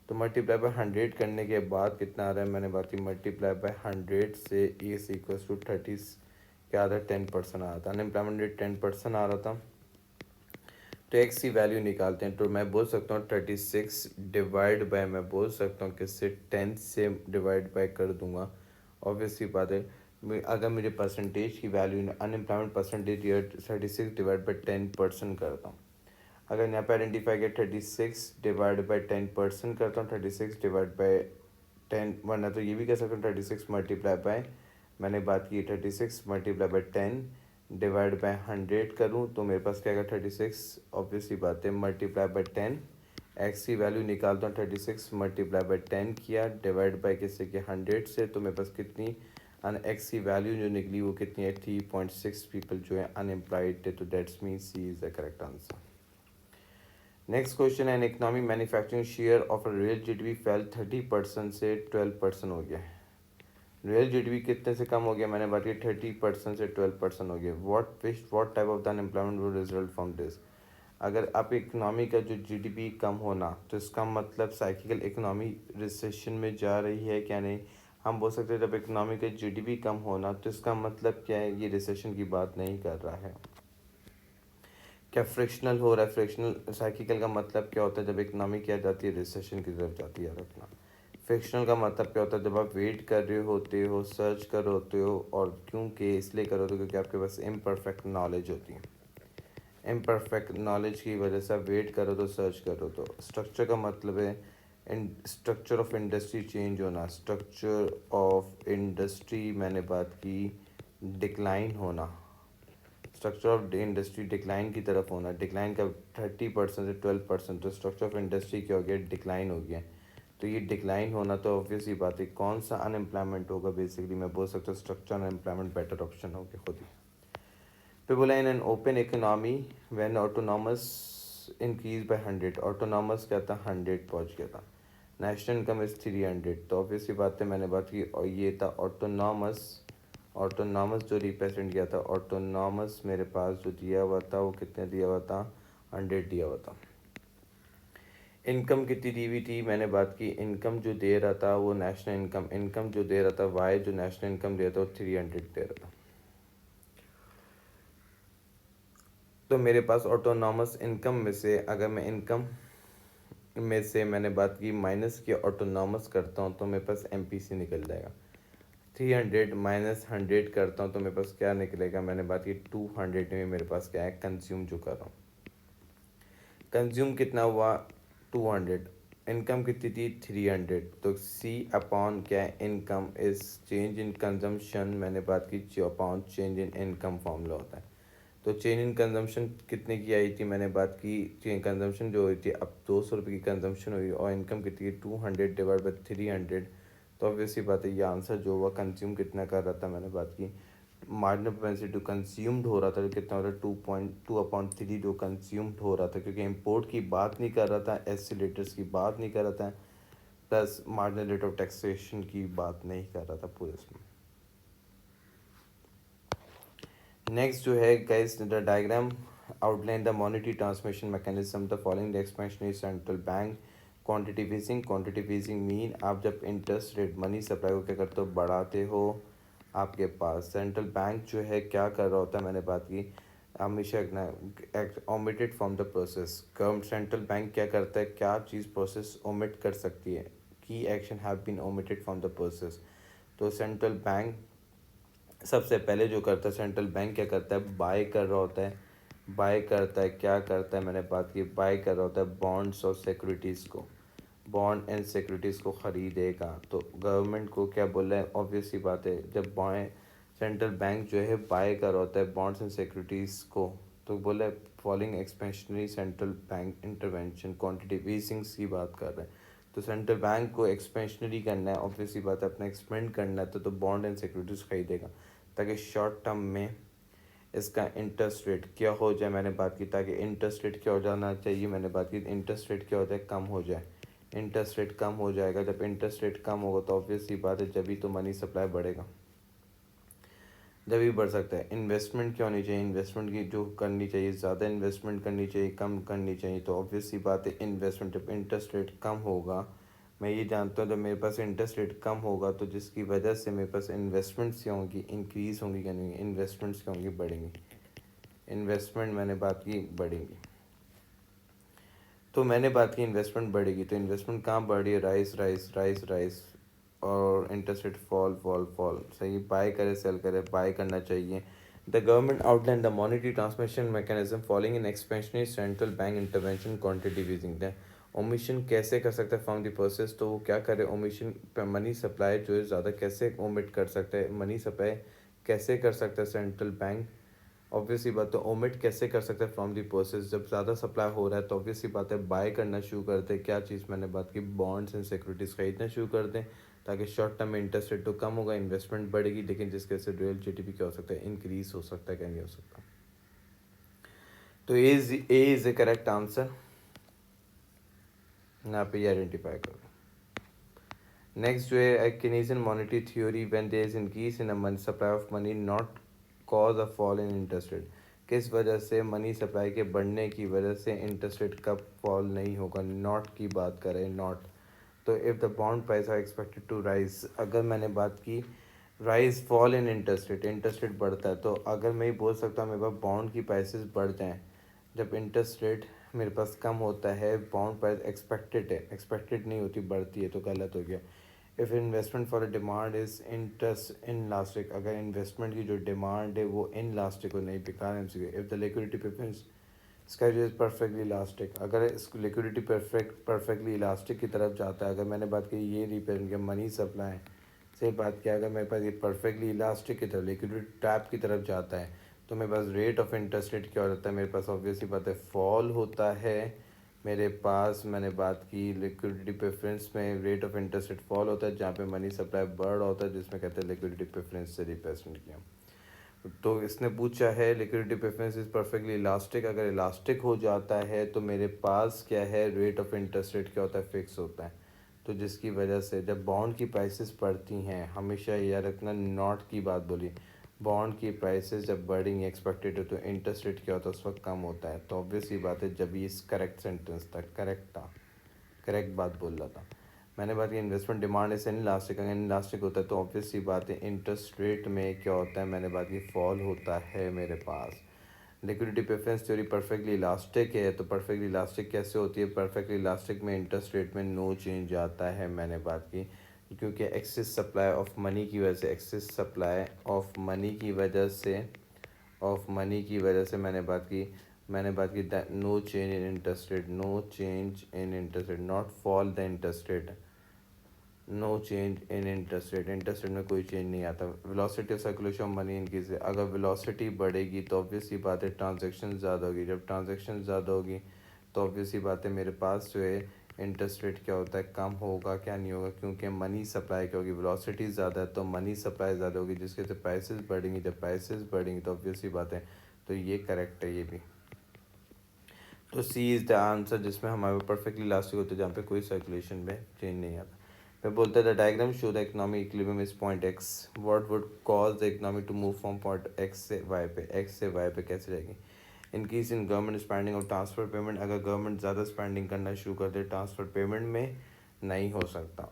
तो मल्टीप्लाई बाय 100 करने के बाद कितना आ रहा है, मैंने बात की मल्टीप्लाई बाय 100 से इज इक्वल्स टू 30 क्या आ रहा है, 10% आ रहा था, अनएम्प्लॉयमेंट रेट 10% आ रहा था। तो एक्स की वैल्यू निकालते हैं, तो मैं बोल सकता हूँ 36 डिवाइड बाय, मैं बोल सकता हूँ किससे 10 से डिवाइड बाय कर दूंगा, ऑब्वियसली बात है। अगर मेरे परसेंटेज की value unemployment percentage 36 divide by 10% करता हूँ, अगर यहाँ पे आइडेंटिफाई किया 36 डिवाइड बाई 10% करता हूँ, 36 डिवाइड बाई 10, वरना तो ये भी कह सकता हूँ 36 मल्टीप्लाई बाय, मैंने बात की 36 मल्टीप्लाई बाय 10 डिवाइड बाय 100 करूँ तो मेरे पास क्या आएगा 36, ऑब्वियसली बात है मल्टीप्लाई बाय 10, एक्स की वैल्यू निकालता हूँ 36 मल्टीप्लाई बाय 10 किया डिवाइड बाय किससे कि 100 से, तो मेरे पास कितनी एक्स की वैल्यू जो निकली वो कितनी है, 3.6 पीपल जो है अनएम्प्लॉयड थे, तो that's mean C is the correct answer. Next question है, economy manufacturing share of real GDP fell 30% से 12% हो गया, रियल जीडीपी कितने से कम हो गया, मैंने बात की 30% से 12% हो गया। What type of the unemployment will result from this, अगर आप इकनॉमी का जो जीडीपी कम होना तो इसका मतलब साइकिकल इकनॉमी रिसेशन में जा रही है क्या नहीं, हम बोल सकते हैं जब इकनॉमी का जीडीपी कम होना तो इसका मतलब क्या है, ये रिसेशन की बात नहीं कर रहा है। क्या फ्रिक्शनल हो रहा है, फ्रिक्शनल साइकिकल का मतलब क्या होता है, जब इकनॉमी क्या जाती है रिसेशन की तरफ जाती है, रखना। फ्रिक्शनल का मतलब क्या होता है, जब आप वेट कर रहे होते हो, सर्च कर रहे होते हो, और क्योंकि इसलिए करो तो क्योंकि आपके पास इम्परफेक्ट नॉलेज होती है, इम्परफेक्ट नॉलेज की वजह से आप वेट करो तो सर्च करो। तो स्ट्रक्चर का मतलब है स्ट्रक्चर ऑफ इंडस्ट्री चेंज होना, स्ट्रक्चर ऑफ इंडस्ट्री मैंने बात की डिक्लाइन होना, स्ट्रक्चर ऑफ इंडस्ट्री डिक्लाइन की तरफ होना, डिक्लाइन का 30% से 12%, तो स्ट्रक्चर ऑफ इंडस्ट्री क्या हो गया, डिक्लाइन हो गया। तो ये डिक्लाइन होना तो ऑब्वियस ही बात है, कौन सा अनएम्प्लॉयमेंट होगा, बेसिकली मैं बोल सकता हूँ स्ट्रक्चर अनएम्प्लॉयमेंट बेटर ऑप्शन हो गया खुद ही। फिर बोला in an open economy when autonomous increase by 100, autonomous क्या था 100 पहुँच गया था, नेशनल इनकम इज़ 300, तो ऑब्वियसली बात है मैंने बात की, और ये था ऑटोनॉमस, ऑटोनॉमस जो रिप्रेजेंट किया था, ऑटोनॉमस मेरे पास जो दिया हुआ था वो कितने दिया हुआ था, 100 दिया हुआ था। इनकम कितनी दी हुई थी, मैंने बात की इनकम जो दे रहा था वो नेशनल इनकम, इनकम जो दे रहा था वाई जो नेशनल इनकम दे रहा था वो 300 दे रहा था। तो मेरे पास ऑटोनॉमस इनकम में से अगर मैं इनकम में से मैंने बात की माइनस की ऑटोनॉमस करता हूँ तो मेरे पास एमपीसी निकल जाएगा, 300 माइनस 100 करता हूँ तो मेरे पास क्या निकलेगा, मैंने बात की 200 में मेरे पास क्या है कंज्यूम जो कर रहा हूँ, कंज्यूम कितना हुआ 200, इनकम कितनी थी 300, तो सी अपॉन क्या है income is change in consumption, मैंने बात की upon change in income formula होता है। तो चेंज इन कंजम्पशन कितने की आई थी, मैंने बात की चेंज कंजम्पशन जो हुई थी अब 200 रुपये की कंजम्पशन हुई और इनकम कितनी थी 200 डिवाइड बाई 300। तो ऑब्वियसली बात है ये आंसर जो हुआ कंज्यूम कितना कर रहा था, मैंने बात की मार्जिनल प्रोपेंसिटी टू कंज्यूम्ड हो रहा था, कितना हो रहा है 2.2/3 जो कंज्यूम्ड हो रहा था, क्योंकि इम्पोर्ट की बात नहीं कर रहा था, एस्सिलेटर्स की बात नहीं कर रहा था, plus marginal rate of taxation की बात नहीं कर रहा था पूरे इसमें। नेक्स्ट जो है guys the diagram outline the monetary transmission mechanism the following the expansionary central bank quantity phasing mean आप जब इंटरेस्ट रेट मनी सप्लाई को क्या करते हो बढ़ाते हो, आपके पास सेंट्रल बैंक जो है क्या कर रहा होता है, मैंने बात की हमेशा omitted from the process. Government central bank क्या करता है, क्या चीज़ प्रोसेस ओमिट कर सकती है, की action have been omitted from the process. तो सेंट्रल बैंक सबसे पहले जो करता है सेंट्रल बैंक क्या करता है बाय कर रहा होता है, बाय करता है क्या करता है, मैंने बात की बाय कर रहा होता है बॉन्ड्स और सिक्योरिटीज़ को, बॉन्ड एंड सिक्योरिटीज़ को ख़रीदेगा। तो गवर्नमेंट को क्या बोल रहा है, ऑब्वियस सी बात है जब बाय सेंट्रल बैंक जो है बाय कर रहा होता है बॉन्ड्स एंड सिक्योरिटीज़ को, तो बोला है following expansionary central bank intervention quantity easings की बात कर रहे हैं। तो सेंट्रल बैंक को एक्सपेंशनरी करना है, ऑब्वियसली बात है अपना एक्सपेंड करना है, तो बॉन्ड एंड सिक्योरिटीज़ खरीदेगा ताकि शॉर्ट टर्म में इसका इंटरेस्ट रेट क्या हो जाए, मैंने बात की ताकि इंटरेस्ट रेट क्या हो जाना चाहिए, मैंने बात की इंटरेस्ट रेट क्या हो जाए कम हो जाए, इंटरेस्ट रेट कम हो जाएगा। जब इंटरेस्ट रेट कम होगा तो ऑब्वियसली बात है जब ही तो मनी सप्लाई बढ़ेगा, जब भी बढ़ सकता है। इन्वेस्टमेंट क्या होनी चाहिए, इन्वेस्टमेंट की जो करनी चाहिए ज़्यादा इन्वेस्टमेंट करनी चाहिए कम करनी चाहिए, तो ऑब्वियसली बात है इन्वेस्टमेंट जब इंटरेस्ट रेट कम होगा, मैं ये जानता हूँ जब मेरे पास इंटरेस्ट रेट कम होगा तो जिसकी वजह से मेरे पास इन्वेस्टमेंट्स क्या होंगी इंक्रीज़ होंगी, क्या नहीं इन्वेस्टमेंट्स क्या होंगी बढ़ेंगी, इन्वेस्टमेंट मैंने बात की बढ़ेंगी। तो मैंने बात की इन्वेस्टमेंट बढ़ेगी, तो इन्वेस्टमेंट कहाँ बढ़ रही है, राइस राइस राइस राइस, और interest rate fall fall fall, सही बाय करे सेल करे बाय करना चाहिए। The government outline the monetary transmission mechanism following in expansionary central bank intervention quantity wheezing the omission कैसे कर सकता है फ्रॉम द प्रोसेस, तो वो क्या करे ओमिशन मनी सप्लाई जो है ज़्यादा कैसे ओमिट कर सकता है, मनी सप्लाई कैसे कर सकता है सेंट्रल बैंक, ऑब्वियसली बात है ओमिट कैसे कर सकते हैं फ्रॉम दी प्रोसेस, जब ज़्यादा सप्लाई हो रहा है तो ऑब्वियसली बात है बाय करना शुरू करते हैं, क्या चीज़ मैंने बात की बॉन्ड्स एंड सिक्योरिटीज़ खरीदना शुरू कर दें ताकि शॉर्ट टर्म में इंटरेस्ट रेट तो कम होगा इन्वेस्टमेंट बढ़ेगी, लेकिन जिसके से रियल जीडीपी क्या हो सकता है इंक्रीज हो सकता है, क्या नहीं हो सकता। तो A is a correct answer, यहाँ पे ये आइडेंटिफाई करो। नेक्स्ट जो है Keynesian monetary theory when there is increase in a supply of money not cause a fall in interest rate, किस वजह से मनी सप्लाई के बढ़ने की वजह से इंटरेस्ट रेट कब फॉल नहीं होगा, नॉट की बात करें नॉट। तो if the bond price are expected to rise, अगर मैंने बात की rise fall in interest rate बढ़ता है, तो अगर मैं ये बोल सकता हूँ मेरे पास बॉन्ड की प्राइसेस बढ़ जाएँ, जब इंटरेस्ट रेट मेरे पास कम होता है बॉन्ड प्राइस एक्सपेक्टेड है, एक्सपेक्टेड नहीं होती बढ़ती है, तो गलत हो गया। If investment for a demand is interest inelastic, अगर इन्वेस्टमेंट की जो डिमांड है वो इन लास्टिक हो नहीं बेकार M C, if the liquidity preference इसका जो इज़ परफेक्टली इलास्टिक, अगर इस लिक्विडिटी परफेक्टली इलास्टिक की तरफ जाता है, अगर मैंने बात की ये रिप्रेजेंट किया मनी सप्लाई से बात किया, अगर मेरे पास ये परफेक्टली इलास्टिक की तरफ लिक्विडिटी टैप की तरफ जाता है तो मेरे पास रेट ऑफ इंटरेस्ट रेट क्या हो जाता है, मेरे पास ऑब्वियसली बात है फॉल होता है, मेरे पास मैंने बात की लिक्विडिटी प्रेफरेंस में rate of interest rate fall होता है जहाँ पे मनी सप्लाई बढ़ रहा होता है जिसमें कहते हैं लिक्विडिटी प्रेफरेंस से रिप्रेजेंट किया। तो इसने पूछा है liquidity preference is perfectly elastic, अगर इलास्टिक हो जाता है तो मेरे पास क्या है रेट ऑफ इंटरेस्ट रेट क्या होता है फिक्स होता है, तो जिसकी वजह से जब बॉन्ड की प्राइसेस बढ़ती हैं, हमेशा याद रखना नॉट की बात बोली, बॉन्ड की प्राइसेस जब बढ़ेंगी एक्सपेक्टेड हो तो इंटरेस्ट रेट क्या होता है उस वक्त कम होता है, तो ऑब्वियसली बात है जब ये इस करेक्ट सेंटेंस था, करेक्ट था, करेक्ट बात बोल रहा था। मैंने बात की इन्वेस्टमेंट डिमांड इस इलास्टिक, अगर इलास्टिक होता है तो ऑब्वियसली बात है इंटरेस्ट रेट में क्या होता है, मैंने बात की फॉल होता है मेरे पास। Liquidity preference theory perfectly elastic है, तो परफेक्टली इलास्टिक कैसे होती है, परफेक्टली इलास्टिक में इंटरेस्ट रेट में नो चेंज आता है, मैंने बात की क्योंकि एक्सेस सप्लाई ऑफ मनी की वजह से, एक्सेस सप्लाई ऑफ मनी की वजह से, ऑफ मनी की वजह से मैंने बात की मैंने बात की no change in interest rate, no change in interest rate, not fall the interest rate, no change in interest rate में कोई चेंज नहीं आता। Velocity of circulation of money increase, अगर वेलोसिटी बढ़ेगी तो ऑब्वियस सी बात है ट्रांजेक्शन ज़्यादा होगी, जब ट्रांजेक्शन ज़्यादा होगी तो ऑब्वियस सी बात है मेरे पास जो है इंटरेस्ट रेट क्या होता है, कम होगा, क्या नहीं होगा, क्योंकि मनी सप्लाई क्या होगी, वेलोसिटी ज़्यादा है तो मनी सप्लाई ज़्यादा होगी, जिसके से प्राइसेस बढ़ेंगी, जब प्राइसेस बढ़ेंगी तो ऑब्वियस सी बात है, तो ये करेक्ट है ये भी। तो सी इज़ द आंसर, जिसमें हमारे परफेक्टली लास्टिक होते हैं, जहाँ पे कोई सर्कुलेशन में चेंज नहीं आता। फिर बोलते हैं the diagram show the economic equilibrium is point X, what would cause the economy to move from point X से वाई पे, एक्स से वाई पे कैसे जाएगी। इनक्रीज इन गवर्नमेंट स्पेंडिंग और ट्रांसफर पेमेंट, अगर गवर्नमेंट ज़्यादा स्पेंडिंग करना शुरू कर दे ट्रांसफर पेमेंट में नहीं हो सकता।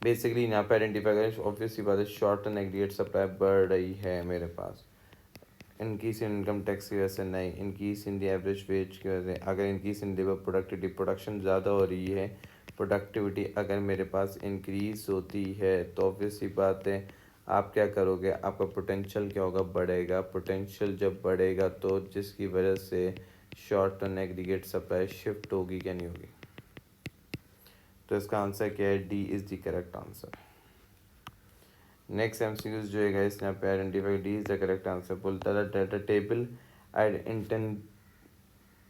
बेसिकली यहाँ पे आइडेंटिफाई करें, ऑब्वियसली बात है शॉर्ट टर्म एग्रीगेट सप्लाई बढ़ रही है मेरे पास, इनकीस इन इनकम टैक्स की वजह से नहीं, इनकीस इन दी एवरेज वेज की वजह से, अगर इनकीस इन लेबर प्रोडक्टिविटी, प्रोडक्शन ज़्यादा हो रही है, प्रोडक्टिविटी अगर मेरे पास इंक्रीज होती है तो ऑब्वियसली बात है आप क्या करोगे, आपका पोटेंशियल क्या होगा, बढ़ेगा, पोटेंशियल जब बढ़ेगा तो जिसकी वजह से short term aggregate supply shift होगी, क्या नहीं होगी। तो इसका आंसर क्या है, D is the correct answer. Next MCQs जो है गाइस, यहाँ पे identify D is the correct answer. बोलता है data table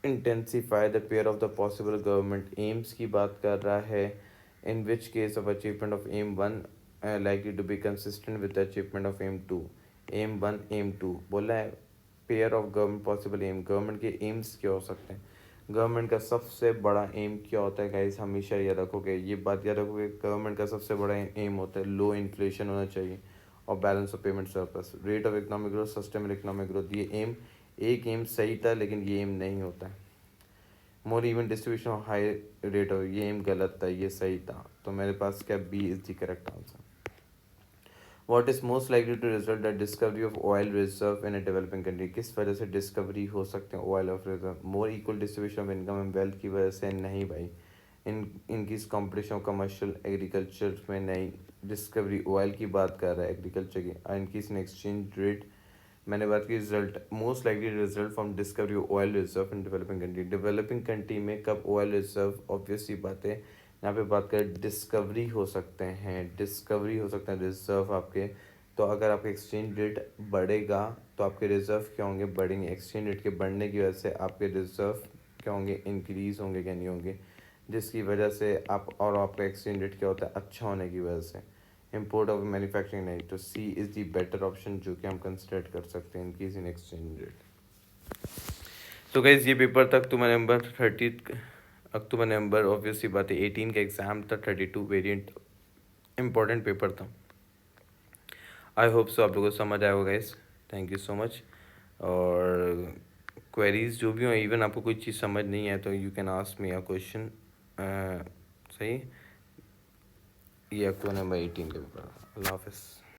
intensify the pair of the possible government aims की बात कर रहा है, in which case of achievement of aim one likely to be consistent with the achievement of aim 2, aim one aim two बोला है। Pair of government possible aim, government के aims क्या हो सकते हैं, गवर्नमेंट का सबसे बड़ा एम क्या होता है गाइस, हमेशा याद रखोगे, ये बात याद रखोगे, गवर्नमेंट का सबसे बड़ा एम होता है लो इन्फ्लेशन होना चाहिए और balance of payment surplus, rate of economic growth, sustainable economic growth. ये एम, एक एम सही था लेकिन ये एम नहीं होता है। More even distribution of high rate of, ये एम गलत था, ये सही था, तो मेरे पास क्या B is the correct answer. What is most likely to result the discovery of oil reserve in a developing country, किस वजह से डिस्कवरी हो सकते हैं oil of reserve, more equal distribution of income and wealth की वजह से नहीं भाई, इनकी कॉम्पिटिशन ऑफ कमर्शियल एग्रीकल्चर में नहीं, डिस्कवरी ऑयल की बात कर रहा है एग्रीकल्चर की, इनकी इन एक्सचेंज रेट, मैंने बात की result most likely result from discovery oil reserve in developing country, developing country में कब ऑयल रिजर्व, ऑब्वियसली बात है यहाँ पे बात करें डिस्कवरी हो सकते हैं, डिस्कवरी हो सकते हैं रिजर्व आपके, तो अगर आपका एक्सचेंज रेट बढ़ेगा तो आपके रिजर्व क्या होंगे, बढ़ेंगे, एक्सचेंज रेट के बढ़ने की वजह से आपके रिजर्व क्या होंगे, इंक्रीज होंगे, क्या नहीं होंगे, जिसकी वजह से आप, और आपका एक्सचेंज रेट क्या होता है, अच्छा होने की वजह से, इम्पोर्ट ऑफ मैन्युफैक्चरिंग नहीं, तो सी इज़ दी बेटर ऑप्शन जो कि हम कंसिडर कर सकते हैं इंक्रीज इन एक्सचेंज रेट। तो गाइज ये पेपर तक तुम्हारे नंबर 30 अक्टूबर नवंबर, ऑब्वियसली बात है 18 का एग्ज़ाम था, 32 वेरिएंट इंपॉर्टेंट पेपर था। आई होप सो आप लोगों को समझ आया होगा guys, thank you so much. और क्वेरीज जो भी हो, इवन आपको कोई चीज़ समझ नहीं है तो you can ask me a question, सही। ये अक्टूबर नवंबर 18 का पेपर। अल्लाह हाफिज़।